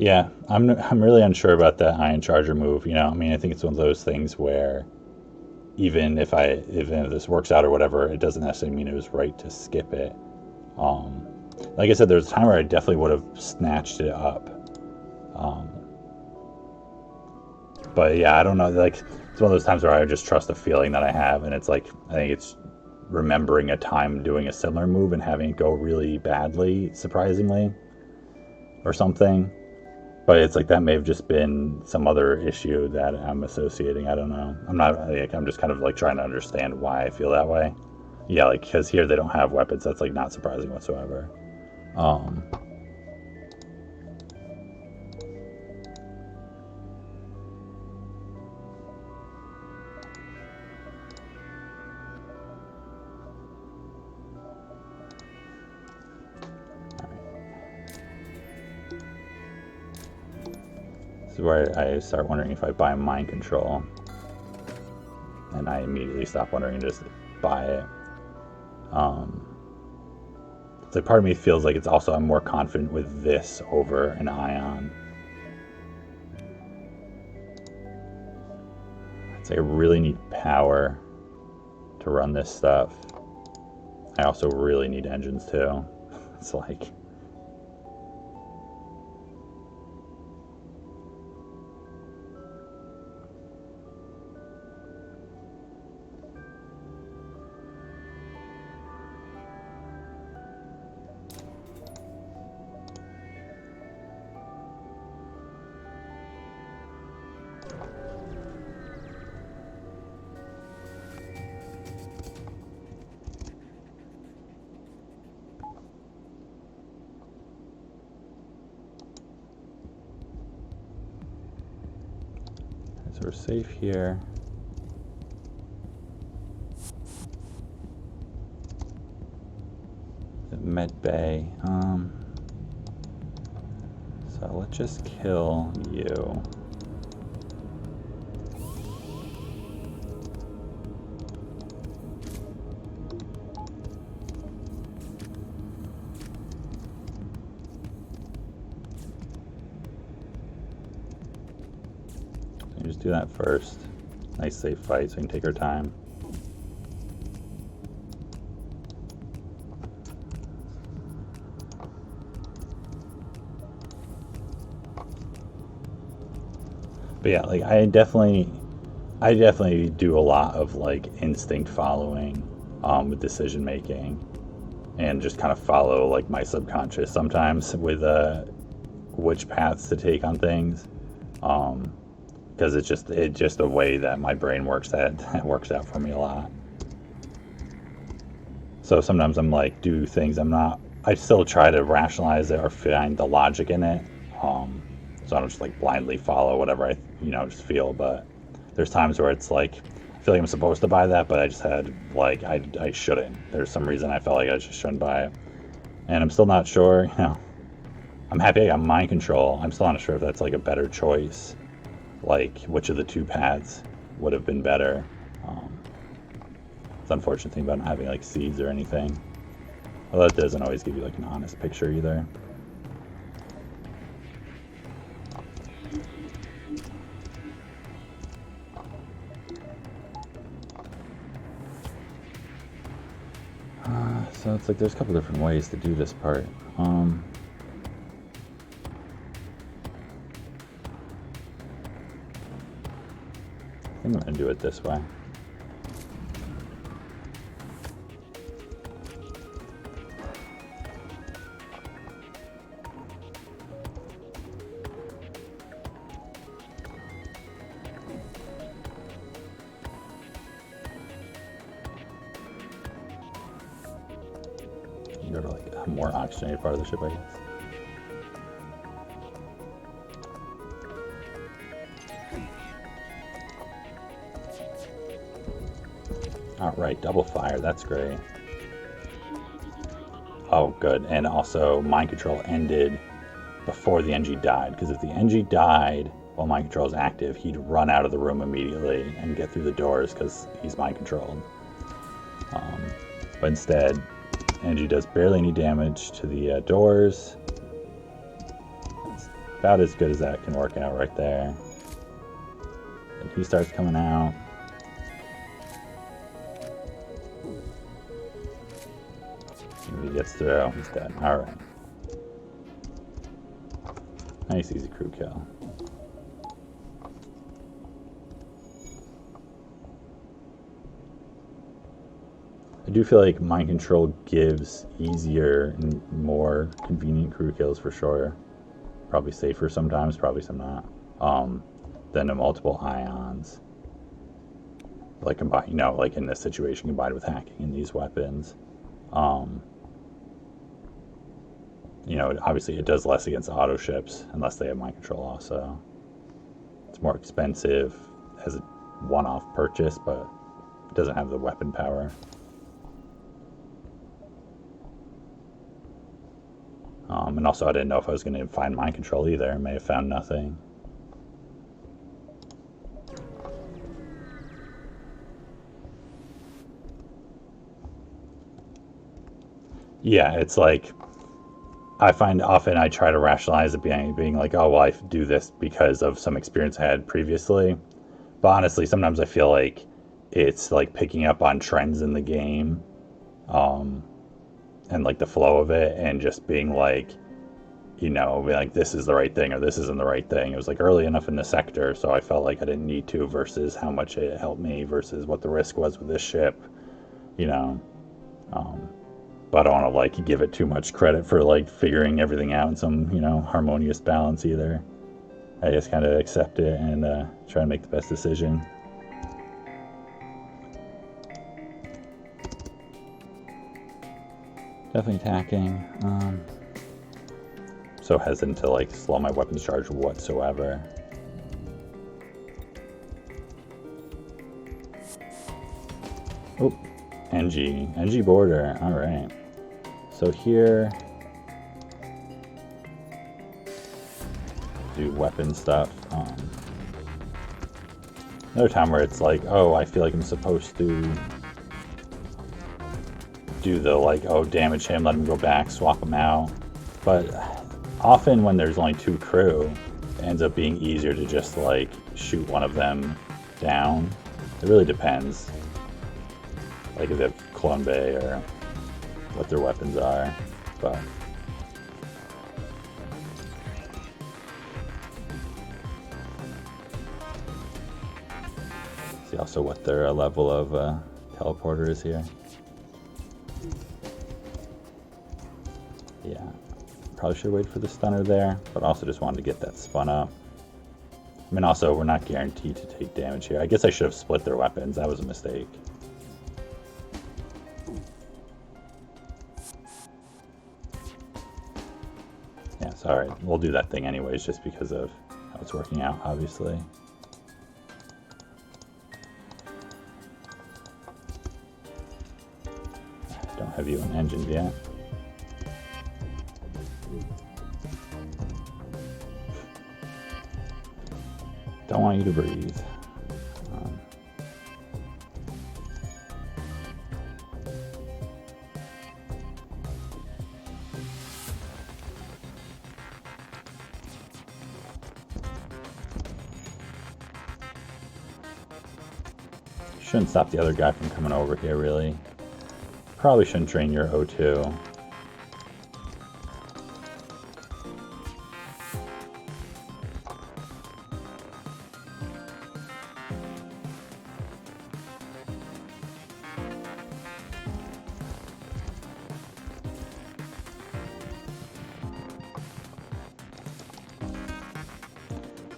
Yeah, I'm really unsure about that Ion Charger move. You know, I mean, I think it's one of those things where even if this works out or whatever, it doesn't necessarily mean it was right to skip it. Like I said, there was a time where I definitely would have snatched it up. But yeah, I don't know. Like, it's one of those times where I just trust the feeling that I have, and it's like I think it's remembering a time doing a similar move and having it go really badly, surprisingly, or something. But it's like that may have just been some other issue that I'm associating. I don't know. I'm just kind of like trying to understand why I feel that way. Yeah, like, because here they don't have weapons. That's like not surprising whatsoever. This is where I start wondering if I buy mind control. And I immediately stop wondering and just buy it. It's like part of me feels like it's also I'm more confident with this over an ion. It's like I really need power to run this stuff. I also really need engines too. It's like so we're safe here. The med bay. So let's just kill you. Just do that first. Nice safe fight so we can take our time. But yeah, like I definitely do a lot of like instinct following with decision making, and just kind of follow like my subconscious sometimes with which paths to take on things. Because it's just a way that my brain works that works out for me a lot. So sometimes I'm like do things I still try to rationalize it or find the logic in it. So I don't just like blindly follow whatever I just feel. But there's times where it's like I feel like I'm supposed to buy that, but I just had like I shouldn't. There's some reason I felt like I just shouldn't buy it, and I'm still not sure. I'm happy I got mind control. I'm still not sure if that's like a better choice. Like which of the two paths would have been better. It's an unfortunate thing about not having like seeds or anything. Although it doesn't always give you like an honest picture either. So it's like there's a couple different ways to do this part. I think I'm gonna do it this way. Go to like a more oxygenated part of the ship, I guess. Alright, double fire, that's great. Oh, good. And also, mind control ended before the NG died, because if the NG died while mind control is active, he'd run out of the room immediately and get through the doors because he's mind controlled. But instead, NG does barely any damage to the doors. It's about as good as that can work out right there. And he starts coming out. If he gets through, he's dead. Alright. Nice easy crew kill. I do feel like mind control gives easier and more convenient crew kills for sure. Probably safer sometimes, probably some not. Than the multiple ions. Like combine, like in this situation combined with hacking in these weapons. Obviously it does less against auto ships unless they have mind control also. It's more expensive as a one-off purchase, but it doesn't have the weapon power. And also I didn't know if I was going to find mind control either. I may have found nothing. Yeah, it's like I find often I try to rationalize it being like, oh, well, I do this because of some experience I had previously. But honestly, sometimes I feel like it's like picking up on trends in the game, um, and like the flow of it, and just being like, like this is the right thing or this isn't the right thing. It was like early enough in the sector, so I felt like I didn't need to, versus how much it helped me versus what the risk was with this ship, you know. Um, but I don't want to like give it too much credit for like figuring everything out in some harmonious balance either. I just kind of accept it and try to make the best decision. Definitely attacking. So hesitant to like slow my weapons charge whatsoever. Oh, NG border. All right. So here, do weapon stuff. Another time where it's like, oh, I feel like I'm supposed to do the like, oh, damage him, let him go back, swap him out. But often when there's only 2 crew, it ends up being easier to just like shoot one of them down. It really depends. Like if they have clone bay or what their weapons are. But see also what their level of teleporter is here. Yeah, probably should wait for the stunner there, but also just wanted to get that spun up. I mean, also, we're not guaranteed to take damage here. I guess I should have split their weapons. That was a mistake. Yeah, sorry. We'll do that thing anyways, just because of how it's working out, obviously. Don't have you in engines yet. Don't want you to breathe. Shouldn't stop the other guy from coming over here, really. Probably shouldn't drain your O2.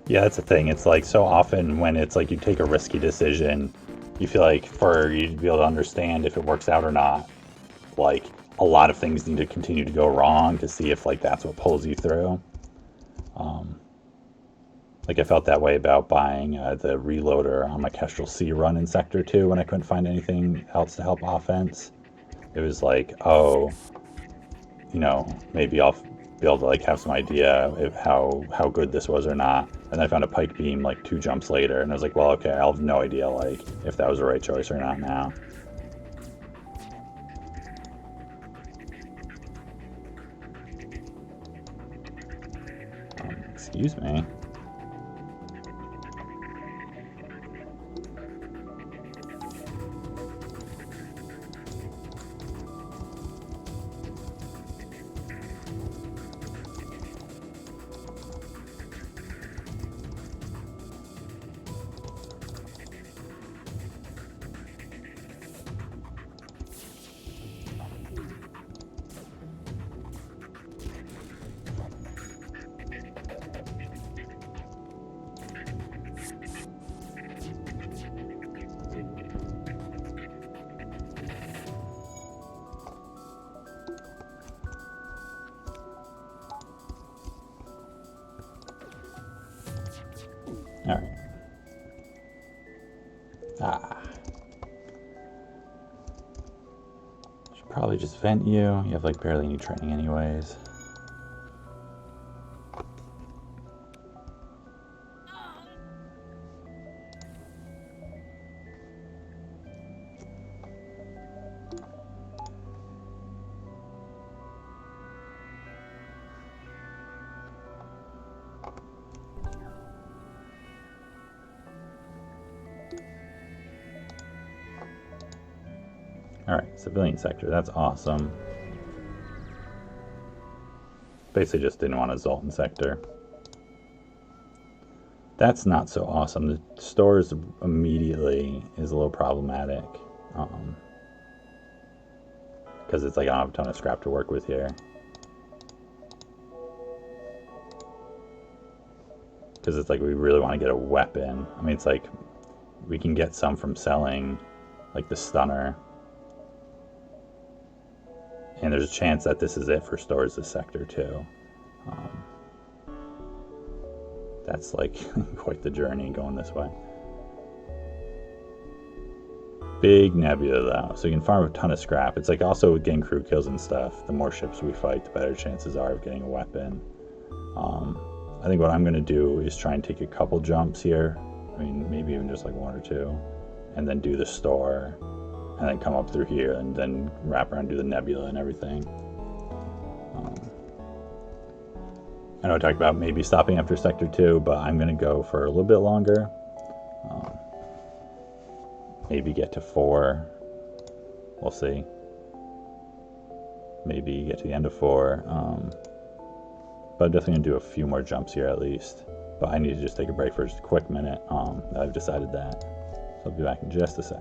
Yeah, that's the thing. It's like so often when it's like you take a risky decision, you feel like for you to be able to understand if it works out or not, like a lot of things need to continue to go wrong to see if like that's what pulls you through. Like I felt that way about buying the reloader on my Kestrel C run in Sector 2 when I couldn't find anything else to help offense. It was like, oh, maybe I'll be able to like have some idea of how good this was or not. And then I found a pike beam like 2 jumps later, and I was like, well, okay, I'll have no idea like if that was the right choice or not now. Excuse me. All right. Should probably just vent you. You have like barely any training anyways. Alright, civilian sector, that's awesome. Basically just didn't want a Zoltan sector. That's not so awesome. The stores immediately is a little problematic. Because it's like I don't have a ton of scrap to work with here. Because it's like we really want to get a weapon. I mean, it's like we can get some from selling, like the stunner. And there's a chance that this is it for stores this sector too. That's like quite the journey going this way. Big nebula though, so you can farm a ton of scrap. It's like also getting crew kills and stuff. The more ships we fight, the better chances are of getting a weapon. I think what I'm going to do is try and take a couple jumps here. I mean, maybe even just like one or two. And then do the store. And then come up through here and then wrap around and do the nebula and everything. I know I talked about maybe stopping after Sector 2, but I'm going to go for a little bit longer. Maybe get to 4. We'll see. Maybe get to the end of 4. But I'm definitely going to do a few more jumps here at least. But I need to just take a break for just a quick minute. I've decided that. So I'll be back in just a sec.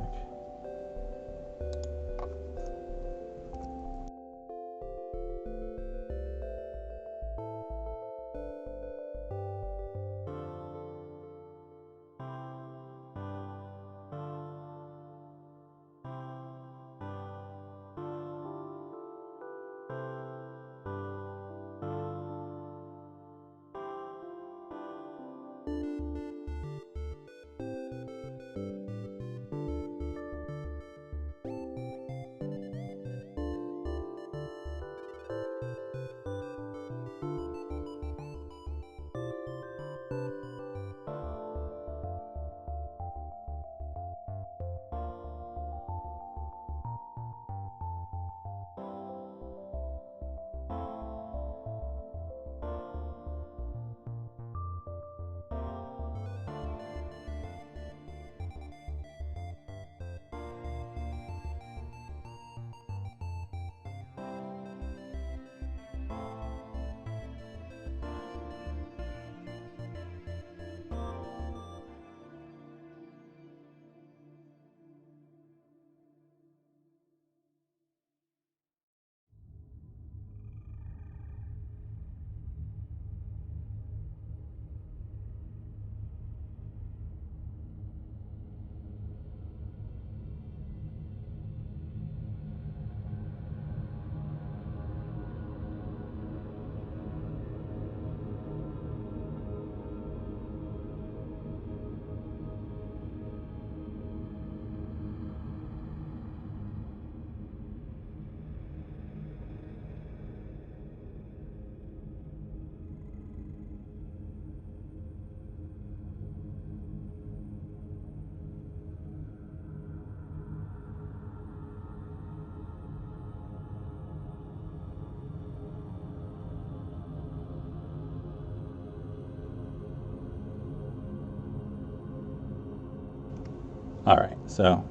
Alright, so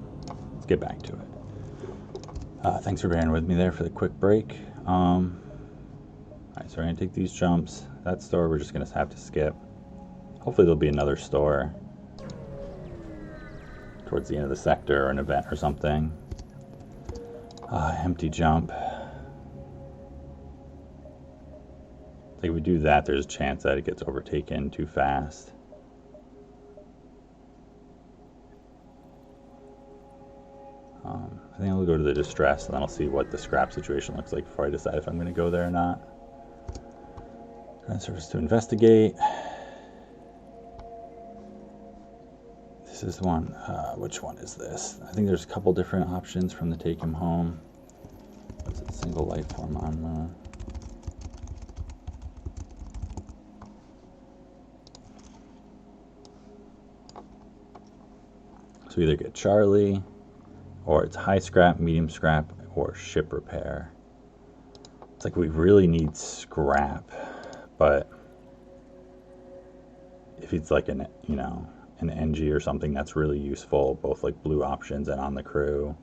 let's get back to it. Thanks for bearing with me there for the quick break. Alright, so we're going to take these jumps. That store we're just going to have to skip. Hopefully there'll be another store towards the end of the sector or an event or something. Empty jump. If we do that, there's a chance that it gets overtaken too fast. I think I'll go to the distress and then I'll see what the scrap situation looks like before I decide if I'm going to go there or not. Ground surface to investigate. This is the one. Which one is this? I think there's a couple different options from the take him home. What's it? Single life form armor. So either get Charlie, or it's high scrap, medium scrap, or ship repair. It's like we really need scrap, but if it's like an, an NG or something that's really useful, both like blue options and on the crew.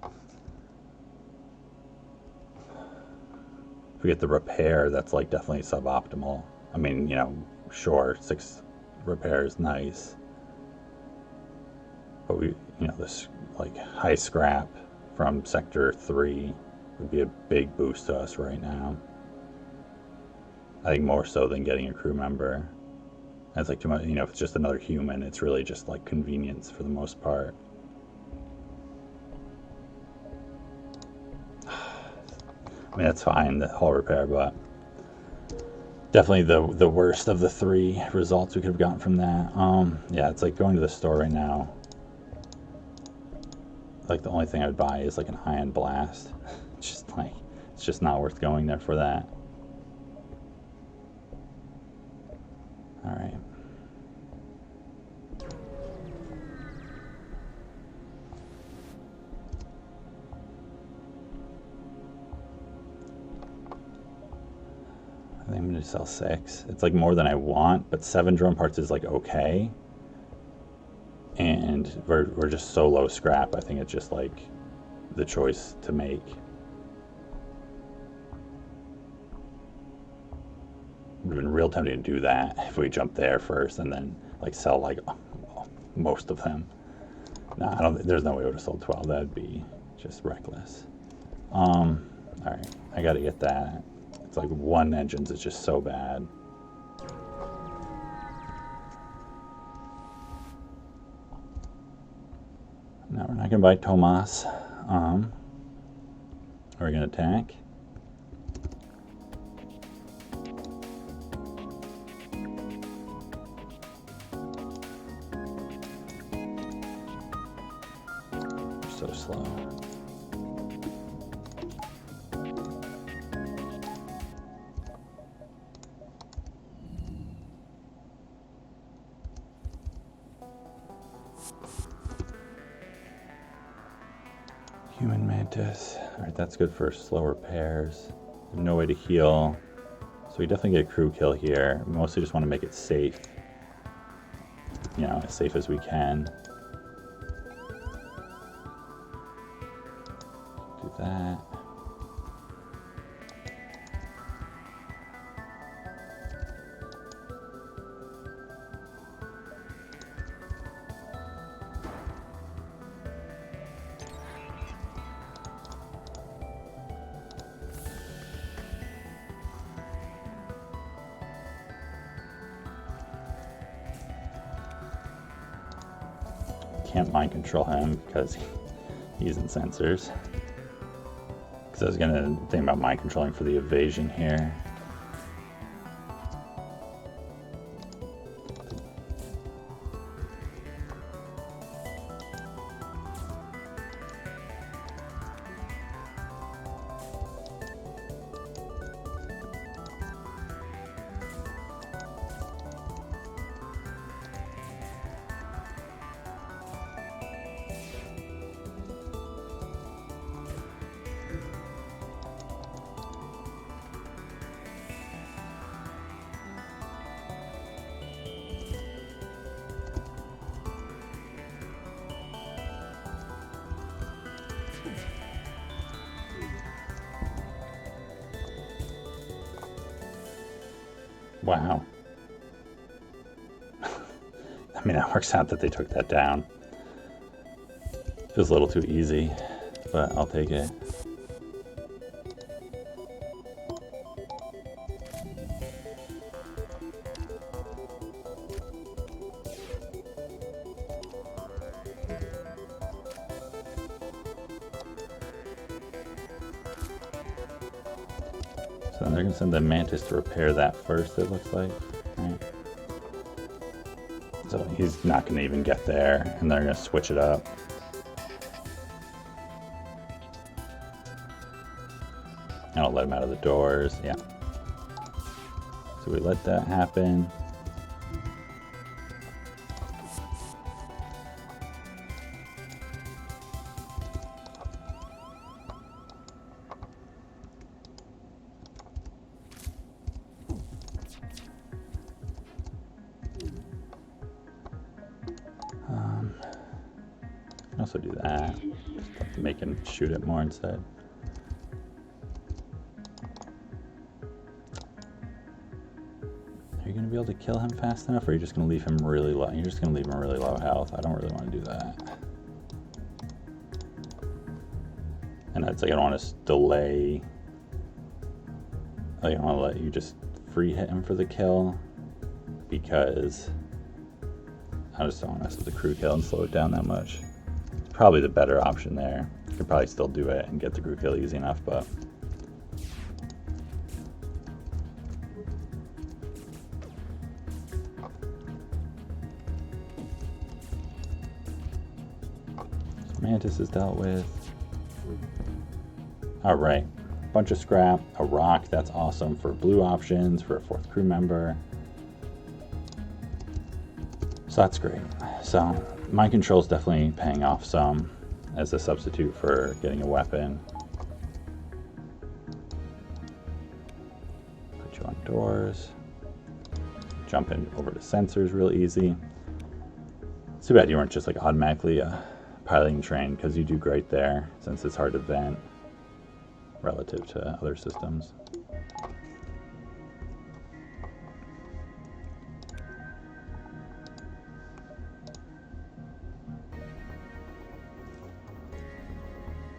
If we get the repair, that's like definitely suboptimal. I mean, you know, sure, 6 repair is nice, but we, you know, this like high scrap from sector 3 would be a big boost to us right now. I think more so than getting a crew member. It's like too much, you know, if it's just another human, it's really just like convenience for the most part. I mean, that's fine, the hull repair, but definitely the worst of the 3 results we could have gotten from that. Yeah, it's like going to the store right now. Like the only thing I would buy is like an ion blast. It's just like, it's just not worth going there for that. All right. I think I'm gonna sell 6. It's like more than I want, but 7 drone parts is like okay. And we're just so low scrap. I think it's just like the choice to make. It would have been real tempting to do that if we jumped there first and then like sell like most of them. Nah, I don't. There's no way we would have sold 12. That'd be just reckless. All right, I got to get that. It's like 1 engines is just so bad. No, we're not gonna buy Tomas. Are we gonna attack? We're so slow. Human mantis. Alright, that's good for slow repairs. No way to heal. So we definitely get a crew kill here. We mostly just want to make it safe. You know, as safe as we can. Do that. Can't mind control him because he's in sensors. Because I was gonna think about mind controlling for the evasion here. Wow. I mean, it works out that they took that down. Feels a little too easy, but I'll take it. So they're going to send the Mantis to repair that first, it looks like. Right? So he's not going to even get there, and they're going to switch it up. And I'll let him out of the doors, yeah. So we let that happen. also do that. Just make him shoot it more instead. Are you going to be able to kill him fast enough, or are you just going to leave him really low? You're just going to leave him really low health. I don't really want to do that. And it's like I don't want to delay. Like I don't want to let you just free hit him for the kill, because I just don't want to mess with the crew kill and slow it down that much. It's probably the better option there. You could probably still do it and get the crew kill easy enough, but Mantis is dealt with. Alright, bunch of scrap, a rock, that's awesome for blue options, for a 4th crew member. So that's great. So mind control is definitely paying off some as a substitute for getting a weapon. Put you on doors. Jumping over to sensors real easy. It's too bad you weren't just like automatically piloting train, because you do great there since it's hard to vent relative to other systems.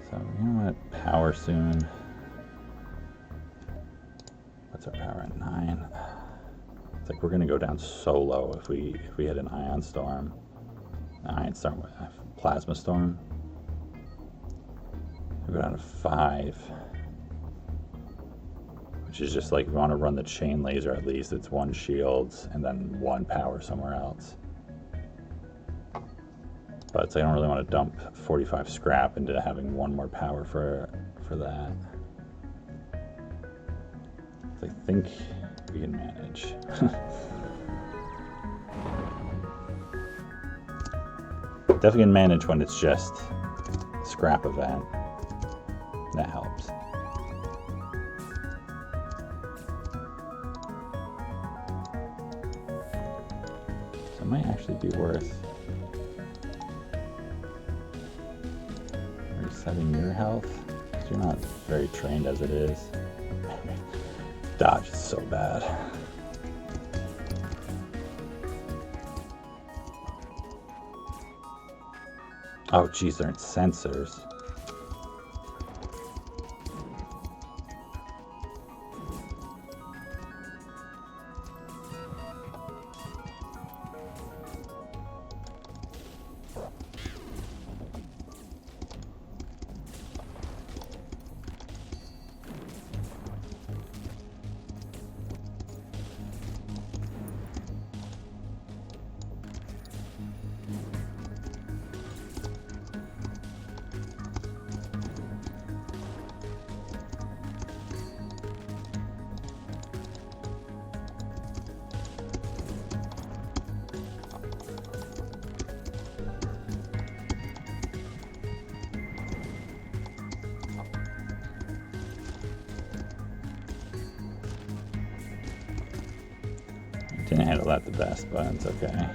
So you know what? Power soon. What's our power at 9? It's like we're gonna go down so low if we hit an ion storm. Ion storm, plasma storm. We go down to 5. Which is just like, we want to run the chain laser at least. It's 1 shields and then 1 power somewhere else. But it's like, I don't really want to dump 45 scrap into having 1 more power for that. So I think we can manage. Definitely can manage when it's just scrap event. That helps. So it might actually be worth resetting your health, because you're not very trained as it is. Dodge is so bad. Oh geez, there aren't sensors. Didn't handle that the best, but it's okay.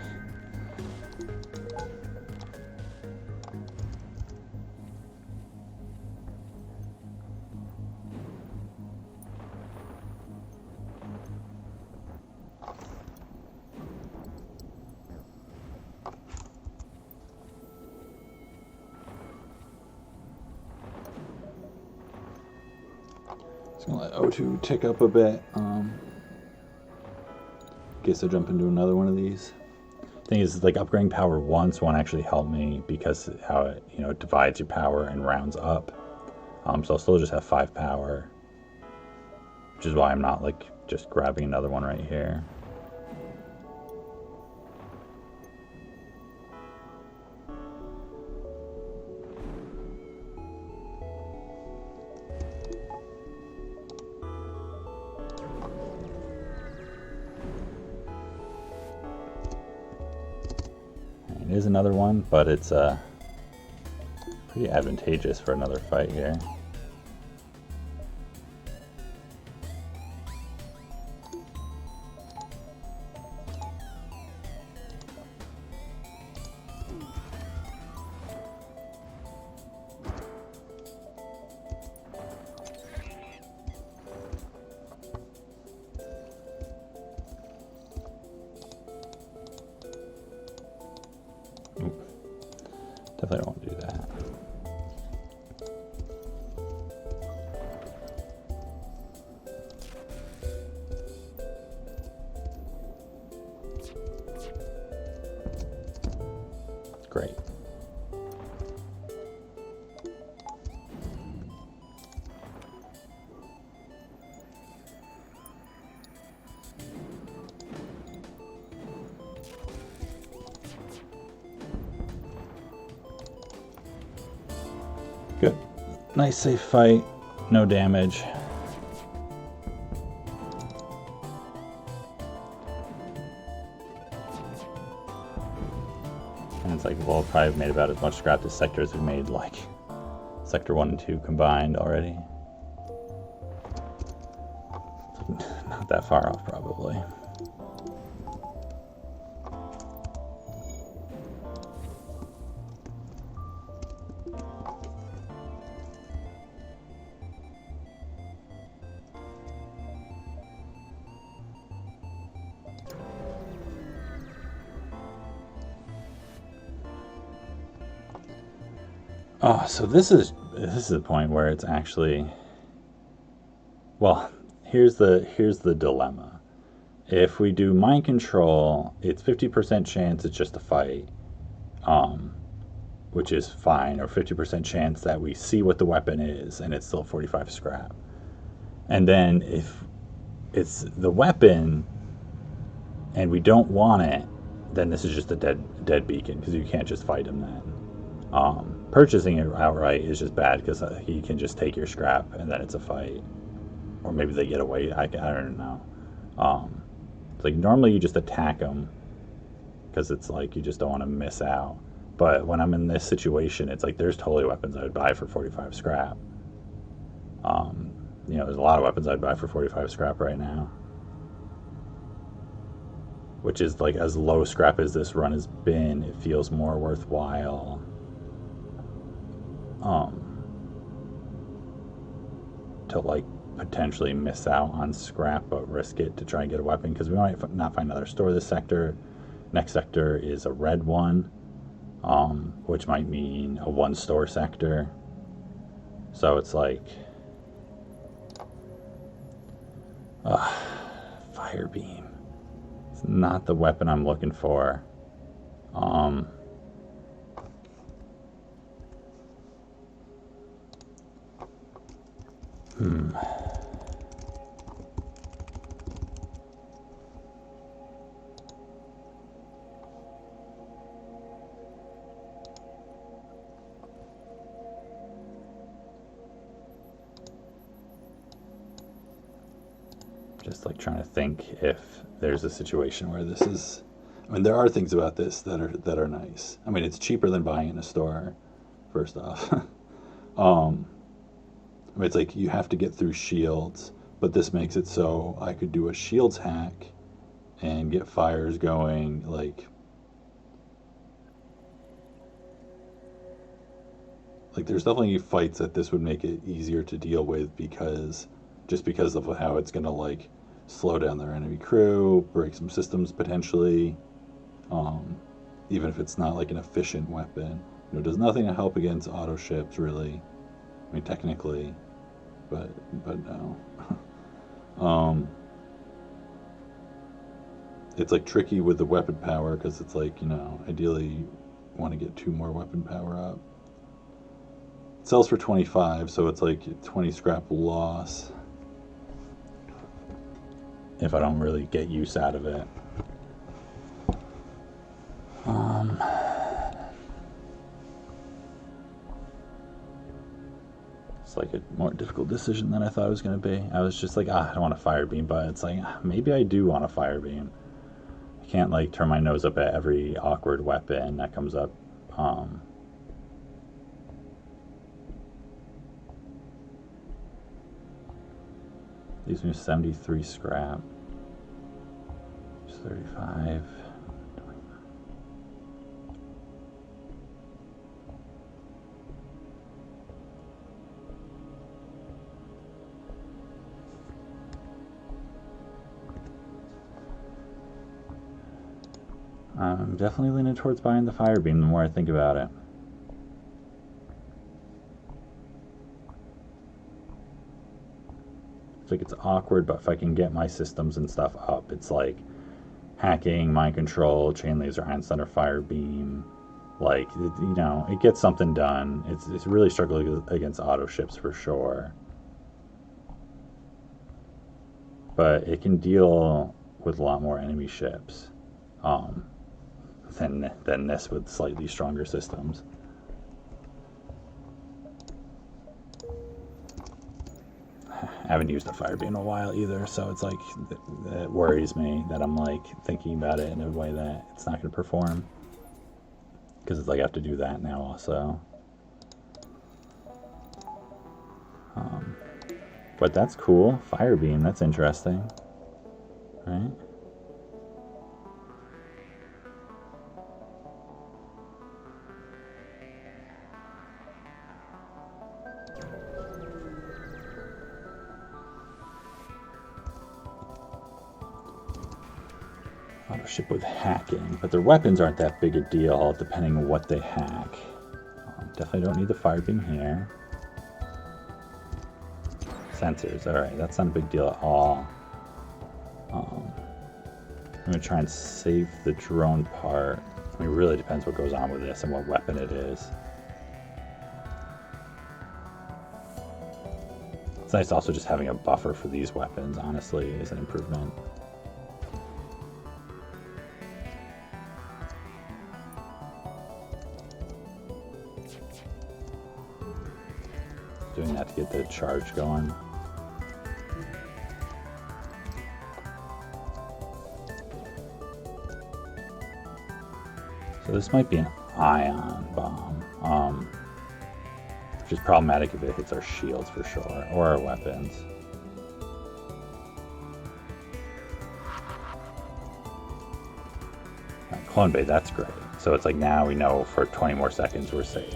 Just gonna let O2 tick up a bit. Guess I'll jump into another one of these. Thing is, like, upgrading power once won't actually help me because how it, it divides your power and rounds up. So I'll still just have 5 power, which is why I'm not like just grabbing another one right here. It is another one, but it's pretty advantageous for another fight here. Definitely don't want to do that. Great. Good. Nice safe fight. No damage. And it's like, well, probably made about as much scrap this sector as we made like Sector 1 and 2 combined already. Not that far off, probably. Oh, so this is the point where it's actually, well, here's the dilemma. If we do mind control, it's 50% chance it's just a fight, which is fine, or 50% chance that we see what the weapon is and it's still 45 scrap. And then if it's the weapon and we don't want it, then this is just a dead beacon, because you can't just fight him then. Purchasing it outright is just bad because he can just take your scrap and then it's a fight, or maybe they get away. I don't know. It's like normally you just attack them because it's like you just don't want to miss out. But when I'm in this situation, it's like there's totally weapons I would buy for 45 scrap. You know, there's a lot of weapons I'd buy for 45 scrap right now, which is like, as low scrap as this run has been, it feels more worthwhile. To like potentially miss out on scrap but risk it to try and get a weapon, because we might not find another store this sector. Next sector is a red one, which might mean a one store sector. So it's like fire beam. It's not the weapon I'm looking for. Just like trying to think if there's a situation where this is. I mean, there are things about this that are nice. I mean, it's cheaper than buying in a store, first off. I mean, it's like you have to get through shields, but this makes it so I could do a shields hack and get fires going. Like there's definitely fights that this would make it easier to deal with, because of how it's gonna like slow down their enemy crew, break some systems potentially. Even if it's not like an efficient weapon, you know, it does nothing to help against auto ships really. I mean, technically, but no. It's like tricky with the weapon power, because it's like, you know, ideally you want to get 2 more weapon power up. It sells for 25, so it's like 20 scrap loss if I don't really get use out of it. It's like a more difficult decision than I thought it was going to be. I was just like, I don't want a fire beam, but it's like, maybe I do want a fire beam. I can't like turn my nose up at every awkward weapon that comes up. Leaves me 73 scrap. 35. I'm definitely leaning towards buying the fire beam the more I think about it. like it's awkward, but if I can get my systems and stuff up, it's like hacking, mind control, chain laser, ion thunder, fire beam. Like, you know, it gets something done. It's really struggling against auto ships for sure. But it can deal with a lot more enemy ships than this with slightly stronger systems. I haven't used a fire beam in a while either, so it's like it worries me that I'm like thinking about it in a way that it's not going to perform, because it's like I have to do that now also. But that's cool. Fire beam, that's interesting, right? Auto ship with hacking, but their weapons aren't that big a deal depending on what they hack. Definitely don't need the fire beam here. Sensors, alright, that's not a big deal at all. I'm going to try and save the drone part. I mean, it really depends what goes on with this and what weapon it is. It's nice also just having a buffer for these weapons, honestly, is an improvement. Doing that to get the charge going. So this might be an ion bomb, which is problematic if it hits our shields for sure, or our weapons. Right, Clone Bay, that's great. So it's like now we know for 20 more seconds we're safe.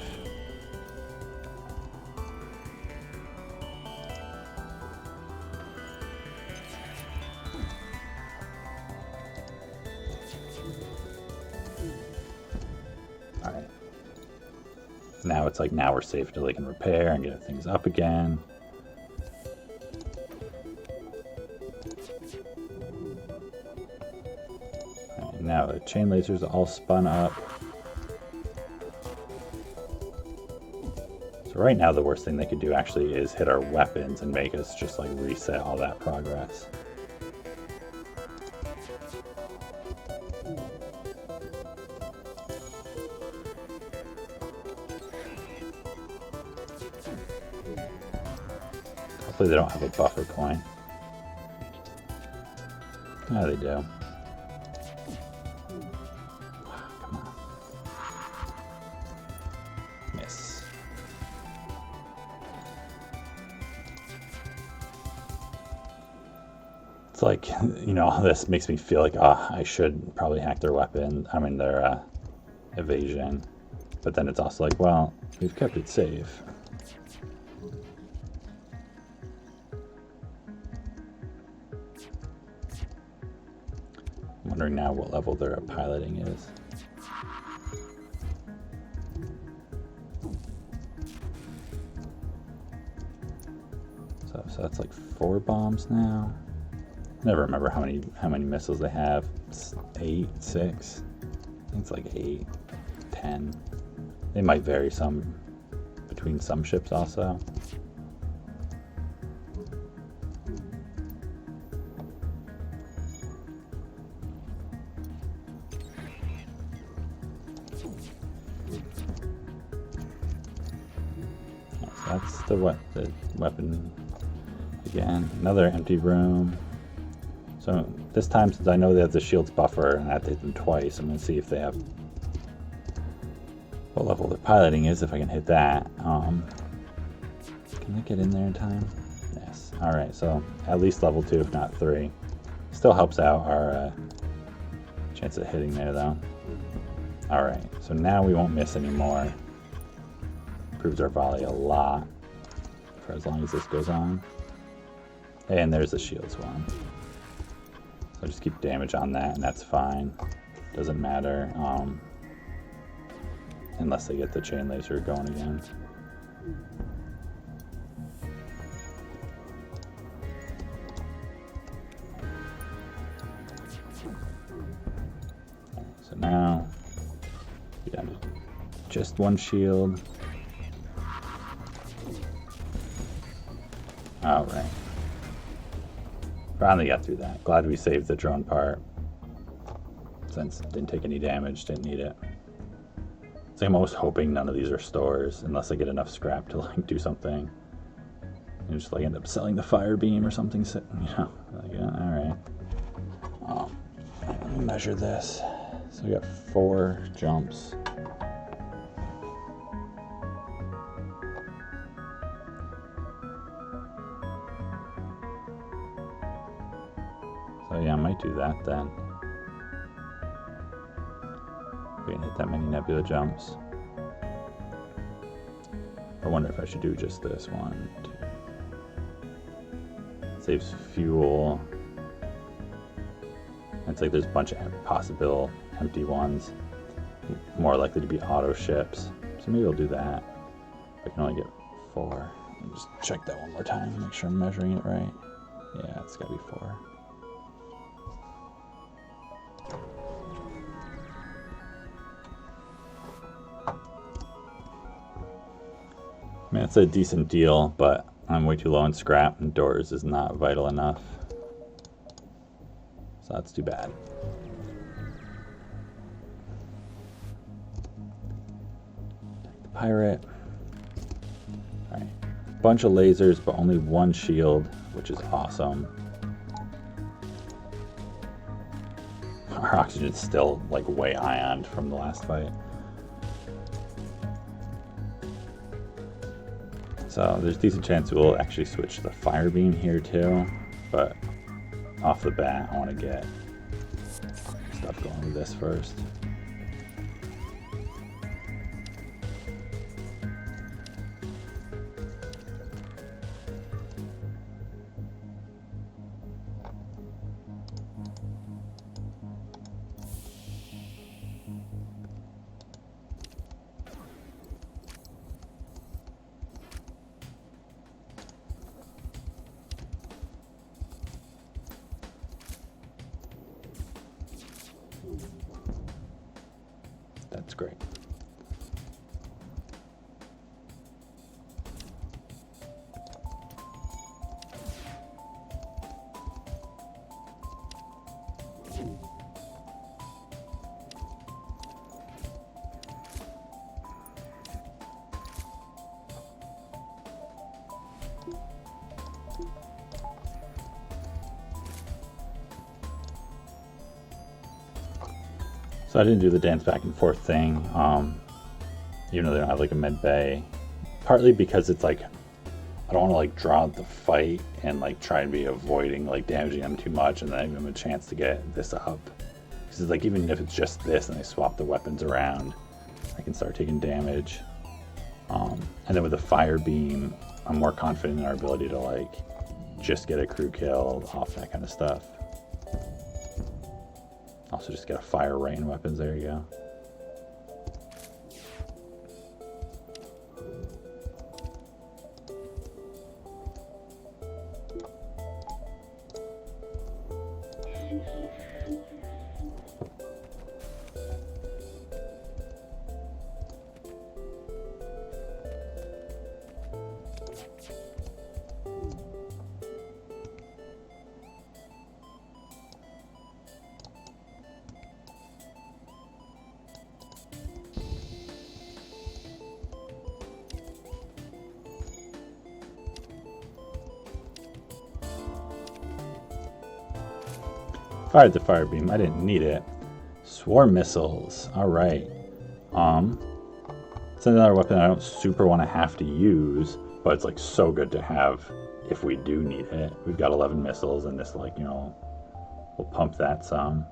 Alright. Now it's like now we're safe until they can repair and get things up again. Right, now the chain lasers are all spun up. So right now the worst thing they could do actually is hit our weapons and make us just like reset all that progress. Hopefully they don't have a buffer point. Oh, they do. Come on. Miss. It's like, you know, this makes me feel like, I should probably hack their weapon. I mean, their evasion. But then it's also like, well, we've kept it safe. I'm wondering now what level their piloting is. So that's like 4 bombs now. Never remember how many missiles they have. 8, 6. I think it's like 8, 10. They might vary some between some ships also. That's the weapon again. Another empty room. So this time, since I know they have the shields buffer and I have to hit them twice, I'm going to see if they have what level their piloting is, if I can hit that. Can I get in there in time? Yes. Alright, so at least level 2, if not 3. Still helps out our chance of hitting there, though. Alright, so now we won't miss anymore. Improves our volley a lot for as long as this goes on. And there's the shields one. So just keep damage on that, and that's fine. Doesn't matter, unless they get the chain laser going again. Yeah, just one shield. All right. Finally got through that. Glad we saved the drone part. Since it didn't take any damage, didn't need it. So I'm always hoping none of these are stores, unless I get enough scrap to like do something. And just like end up selling the fire beam or something, you know. Like, yeah, all right. Let me measure this. So we got 4 jumps. So yeah, I might do that then. We can hit that many nebula jumps. I wonder if I should do just this 1, 2. Saves fuel. It's like there's a bunch of possible empty ones. More likely to be auto ships. So maybe I'll do that. I can only get 4. I'll just check that one more time, make sure I'm measuring it right. Yeah, it's gotta be 4. I mean, it's a decent deal, but I'm way too low in scrap, and doors is not vital enough. So that's too bad. Take the pirate. Alright. Bunch of lasers, but only 1 shield, which is awesome. Our oxygen's still like way ioned from the last fight. So there's a decent chance we'll actually switch the fire beam here too, but off the bat I want to get stuff going with this first. That's great. So I didn't do the dance back and forth thing, even though they don't have like a med bay. Partly because it's like, I don't want to like draw out the fight and like try and be avoiding like damaging them too much and then give them a chance to get this up. Because it's like, even if it's just this and they swap the weapons around, I can start taking damage. And then with the fire beam, I'm more confident in our ability to like just get a crew kill off that kind of stuff. Also just get a fire rain weapons, there you go. Fired the fire beam. I didn't need it. Swarm missiles. All right. It's another weapon I don't super want to have to use, but it's like so good to have if we do need it. We've got 11 missiles, and this, like, you know, we'll pump that some.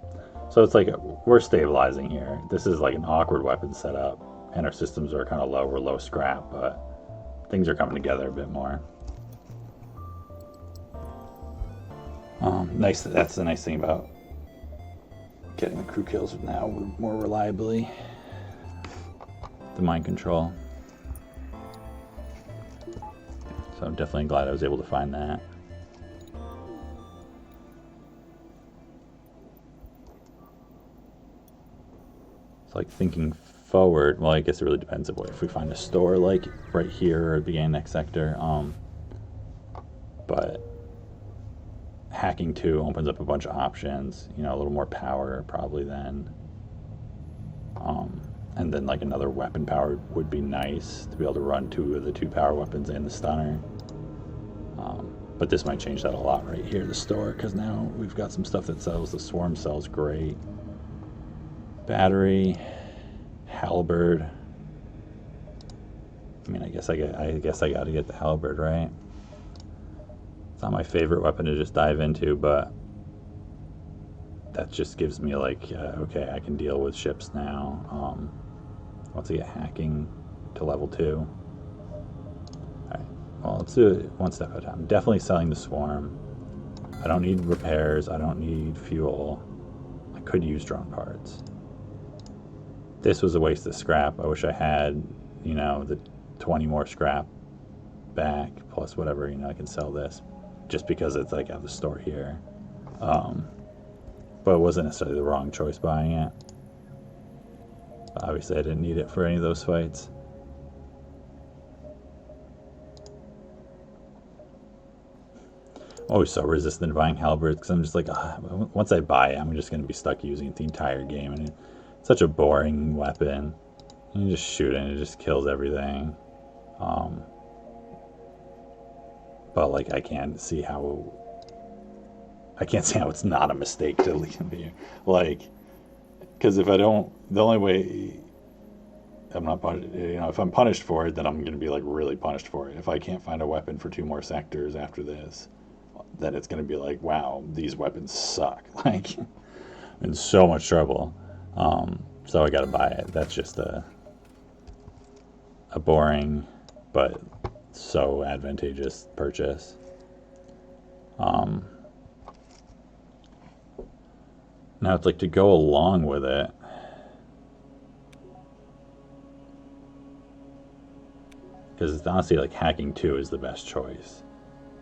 So it's like we're stabilizing here. This is like an awkward weapon setup, and our systems are kind of low. We're low scrap, but things are coming together a bit more. Nice. That's the nice thing about getting the crew kills now more reliably. The mind control. So I'm definitely glad I was able to find that. It's like thinking forward, well, I guess it really depends if we find a store like right here or the beginning next sector. But hacking 2 opens up a bunch of options, you know, a little more power probably then. And then like another weapon power would be nice to be able to run 2 of the 2 power weapons and the stunner. But this might change that a lot right here, the store, because now we've got some stuff that sells. The swarm sells great. Battery, halberd. I mean, I guess I got to get the halberd, right? It's not my favorite weapon to just dive into, but that just gives me like, okay, I can deal with ships now. Once I get hacking to level 2. Alright, well, let's do it one step at a time. I'm definitely selling the swarm. I don't need repairs, I don't need fuel. I could use drone parts. This was a waste of scrap. I wish I had, you know, the 20 more scrap back, plus whatever, you know, I can sell this. Just because it's like at the store here. But it wasn't necessarily the wrong choice buying it. But obviously I didn't need it for any of those fights. Always so resistant to buying halberds because I'm just like, once I buy it, I'm just going to be stuck using it the entire game. And it's such a boring weapon. You just shoot it and it just kills everything. But like I can't see how it's not a mistake to leave you. Like, because if I don't, the only way I'm not punished, you know, if I'm punished for it, then I'm going to be like really punished for it. If I can't find a weapon for 2 more sectors after this, then it's going to be like, wow, these weapons suck. Like, I'm in so much trouble. So I got to buy it. That's just a boring but so advantageous purchase. Now it's like to go along with it. Because it's honestly like hacking 2 is the best choice.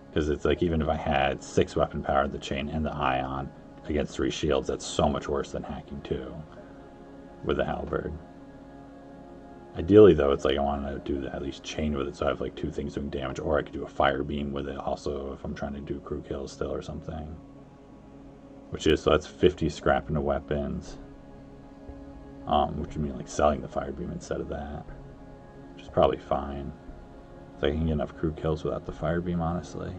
Because it's like even if I had 6 weapon power, the chain and the ion against 3 shields, that's so much worse than hacking 2 with the halberd. Ideally though, it's like I want to do at least chain with it so I have like 2 things doing damage, or I could do a fire beam with it also if I'm trying to do crew kills still or something. Which is, so that's 50 scrap into weapons. Which would mean like selling the fire beam instead of that. Which is probably fine. So I can get enough crew kills without the fire beam, honestly.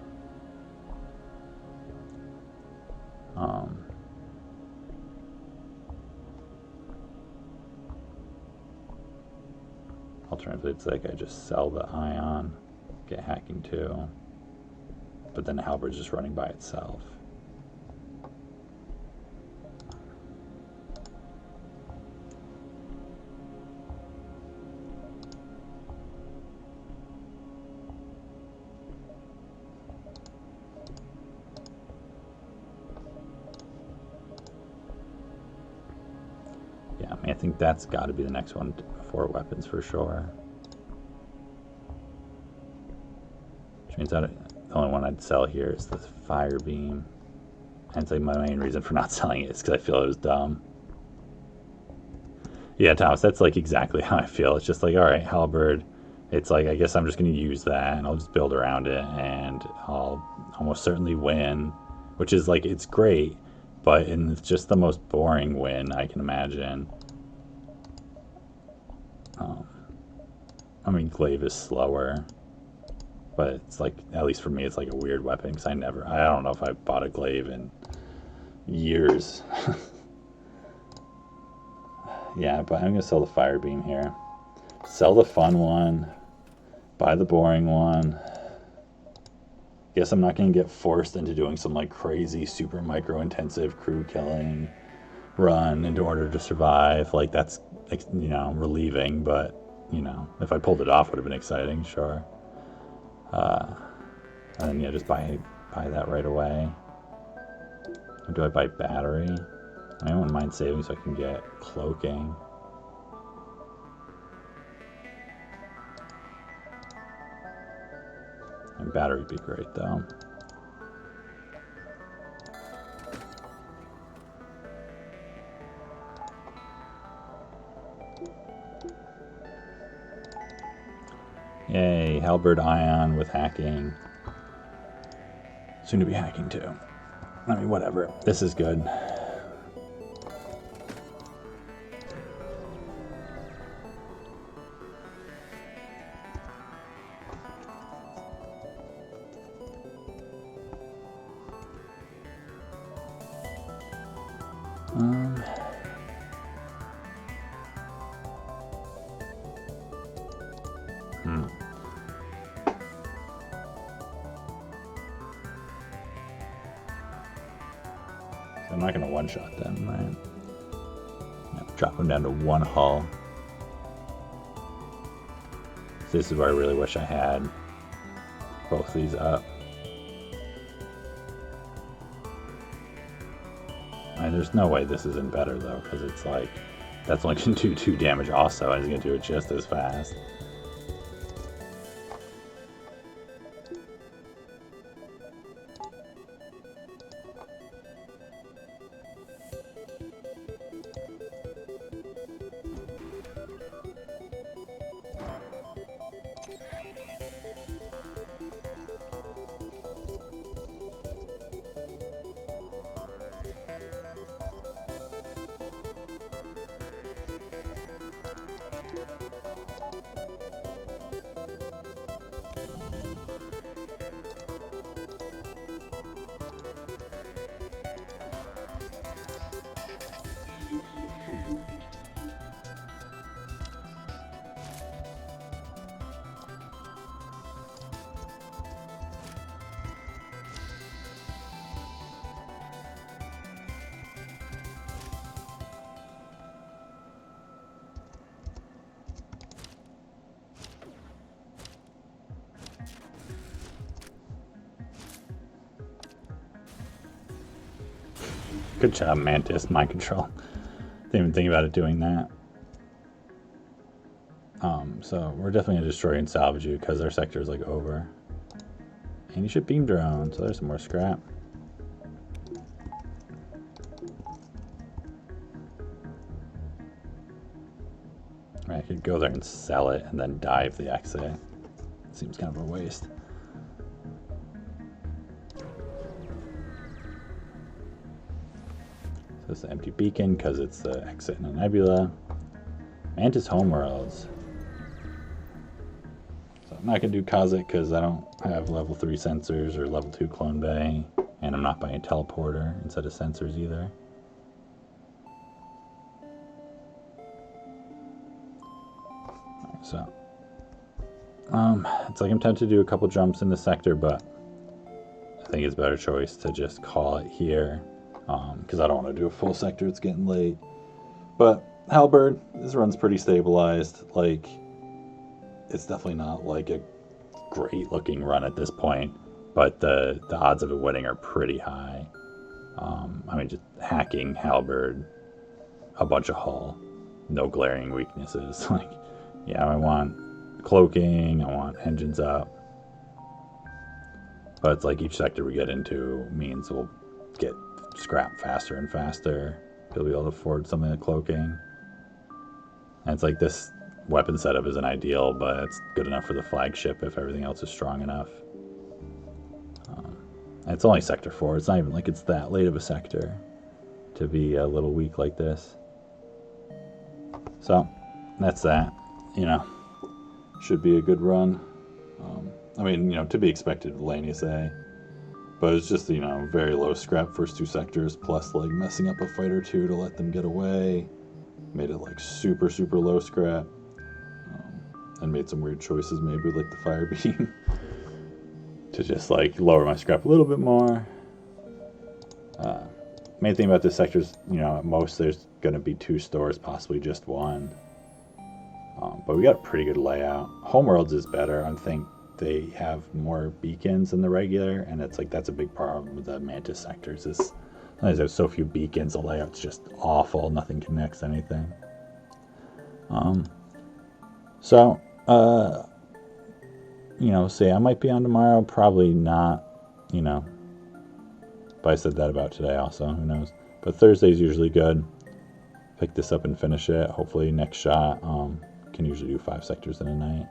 Alternatively, it's like I just sell the ion, get hacking 2, but then the halberd's just running by itself. Yeah, I mean, I think that's got to be the next one for weapons for sure. Which means that the only one I'd sell here is the fire beam. And it's like my main reason for not selling it is because I feel it was dumb. Yeah, Thomas, that's like exactly how I feel. It's just like, all right, halberd. It's like, I guess I'm just going to use that and I'll just build around it and I'll almost certainly win. Which is like, it's great, but it's just the most boring win I can imagine. I mean, glaive is slower, but it's like, at least for me, it's like a weird weapon because I don't know if I bought a glaive in years. Yeah, but I'm going to sell the fire beam here. Sell the fun one, buy the boring one. Guess I'm not going to get forced into doing some like crazy super micro intensive crew killing run in order to survive. Like that's, you know, relieving, but you know, if I pulled it off, would have been exciting, sure. And then yeah, just buy that right away. Or do I buy battery? I wouldn't mind saving so I can get cloaking. And battery would be great though. Yay, Halberd Ion with hacking. Soon to be hacking too. I mean, whatever. This is good. I'm not going to one-shot them, right? Drop them down to one hull. This is where I really wish I had both these up. And there's no way this isn't better though, because it's like, that's only going to do 2 damage also, and it's going to do it just as fast. Good job, Mantis. Mind control. Didn't even think about it doing that. So we're definitely going to destroy and salvage you because our sector is like over. And you should beam drone, so there's some more scrap. Right, I could go there and sell it and then dive the XA. Seems kind of a waste. So it's an empty beacon because it's the exit in a nebula. Mantis homeworlds. So I'm not going to do Kazakh because I don't have level 3 sensors or level 2 clone bay. And I'm not buying a teleporter instead of sensors either. So, it's like I'm tempted to do a couple jumps in the sector, but I think it's a better choice to just call it here, because I don't want to do a full sector. It's getting late. But Halberd, this run's pretty stabilized. Like, it's definitely not like a great looking run at this point, but the odds of it winning are pretty high. I mean, just hacking, Halberd, a bunch of hull, no glaring weaknesses. Like, yeah, I want cloaking, I want engines up. But it's like each sector we get into means we'll get scrap faster and faster. You'll be able to afford something like cloaking. And it's like this weapon setup isn't ideal, but it's good enough for the flagship if everything else is strong enough. And it's only sector 4. It's not even like it's that late of a sector to be a little weak like this. So that's that. You know, should be a good run. I mean, you know, to be expected with Lanius A. But it's just, you know, very low scrap first 2 sectors, plus like messing up a fight or 2 to let them get away. Made it like super, super low scrap. And made some weird choices, maybe with like the fire beam. To just like lower my scrap a little bit more. Main thing about this sector is, you know, at most there's going to be 2 stores, possibly just 1. But we got a pretty good layout. Homeworlds is better. I think they have more beacons than the regular, and it's like that's a big problem with the Mantis sectors. Is there's so few beacons, the layout's just awful. Nothing connects to anything. You know, say I might be on tomorrow, probably not. You know, but I said that about today also. Who knows? But Thursday's usually good. Pick this up and finish it. Hopefully next shot. Can usually do 5 sectors in a night.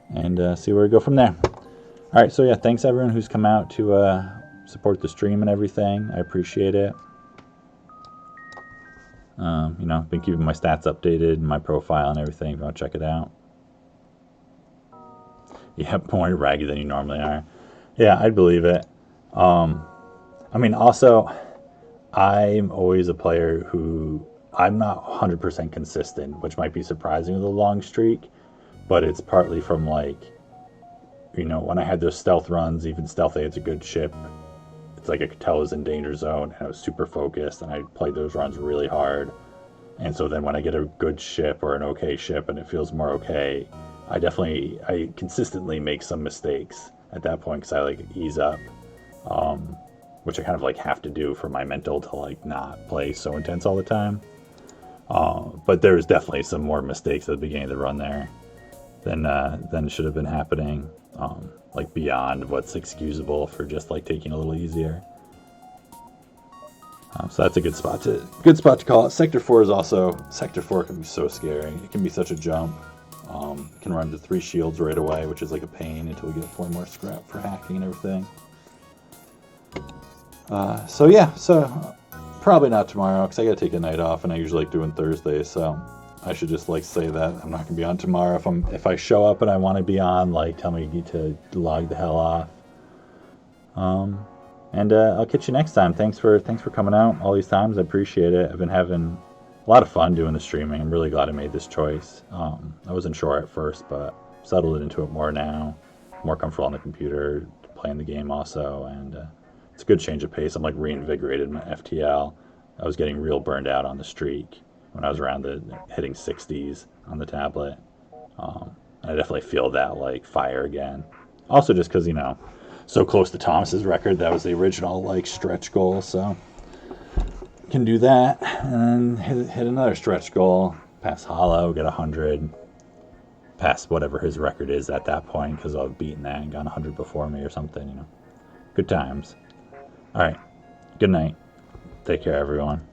and see where we go from there. All right, so yeah, thanks everyone who's come out to support the stream and everything. I appreciate it. You know, been keeping my stats updated, my profile and everything. If you want to check it out. Yeah, more raggy than you normally are. Yeah, I'd believe it. I mean, also, I'm always a player who I'm not 100% consistent, which might be surprising with a long streak, but it's partly from like, you know, when I had those stealth runs, even Stealth Aid's a good ship. It's like I could tell it was in danger zone, and I was super focused, and I played those runs really hard. And so then when I get a good ship or an okay ship and it feels more okay, I consistently make some mistakes at that point because I like ease up, which I kind of like have to do for my mental to like not play so intense all the time. But there's definitely some more mistakes at the beginning of the run there than should have been happening, like beyond what's excusable for just like taking a little easier. So that's a good spot to call it. Sector 4 is also, Sector 4 can be so scary. It can be such a jump. You can run to 3 shields right away, which is like a pain until we get 4 more scrap for hacking and everything. So yeah, so probably not tomorrow because I gotta take a night off, and I usually like doing Thursdays. So I should just like say that I'm not gonna be on tomorrow. If I show up and I want to be on, like tell me to log the hell off. And I'll catch you next time. Thanks for coming out all these times. I appreciate it. I've been having a lot of fun doing the streaming. I'm really glad I made this choice. I wasn't sure at first, but settled into it more now. More comfortable on the computer, playing the game also, and it's a good change of pace. I'm like reinvigorated my FTL. I was getting real burned out on the streak when I was around hitting 60s on the tablet. I definitely feel that like fire again. Also just because, you know, so close to Thomas's record. That was the original like stretch goal, so can do that and hit another stretch goal, pass Hollow, get 100, pass whatever his record is at that point because I've beaten that and gone 100 before me or something, you know. Good times. All right, good night. Take care, everyone.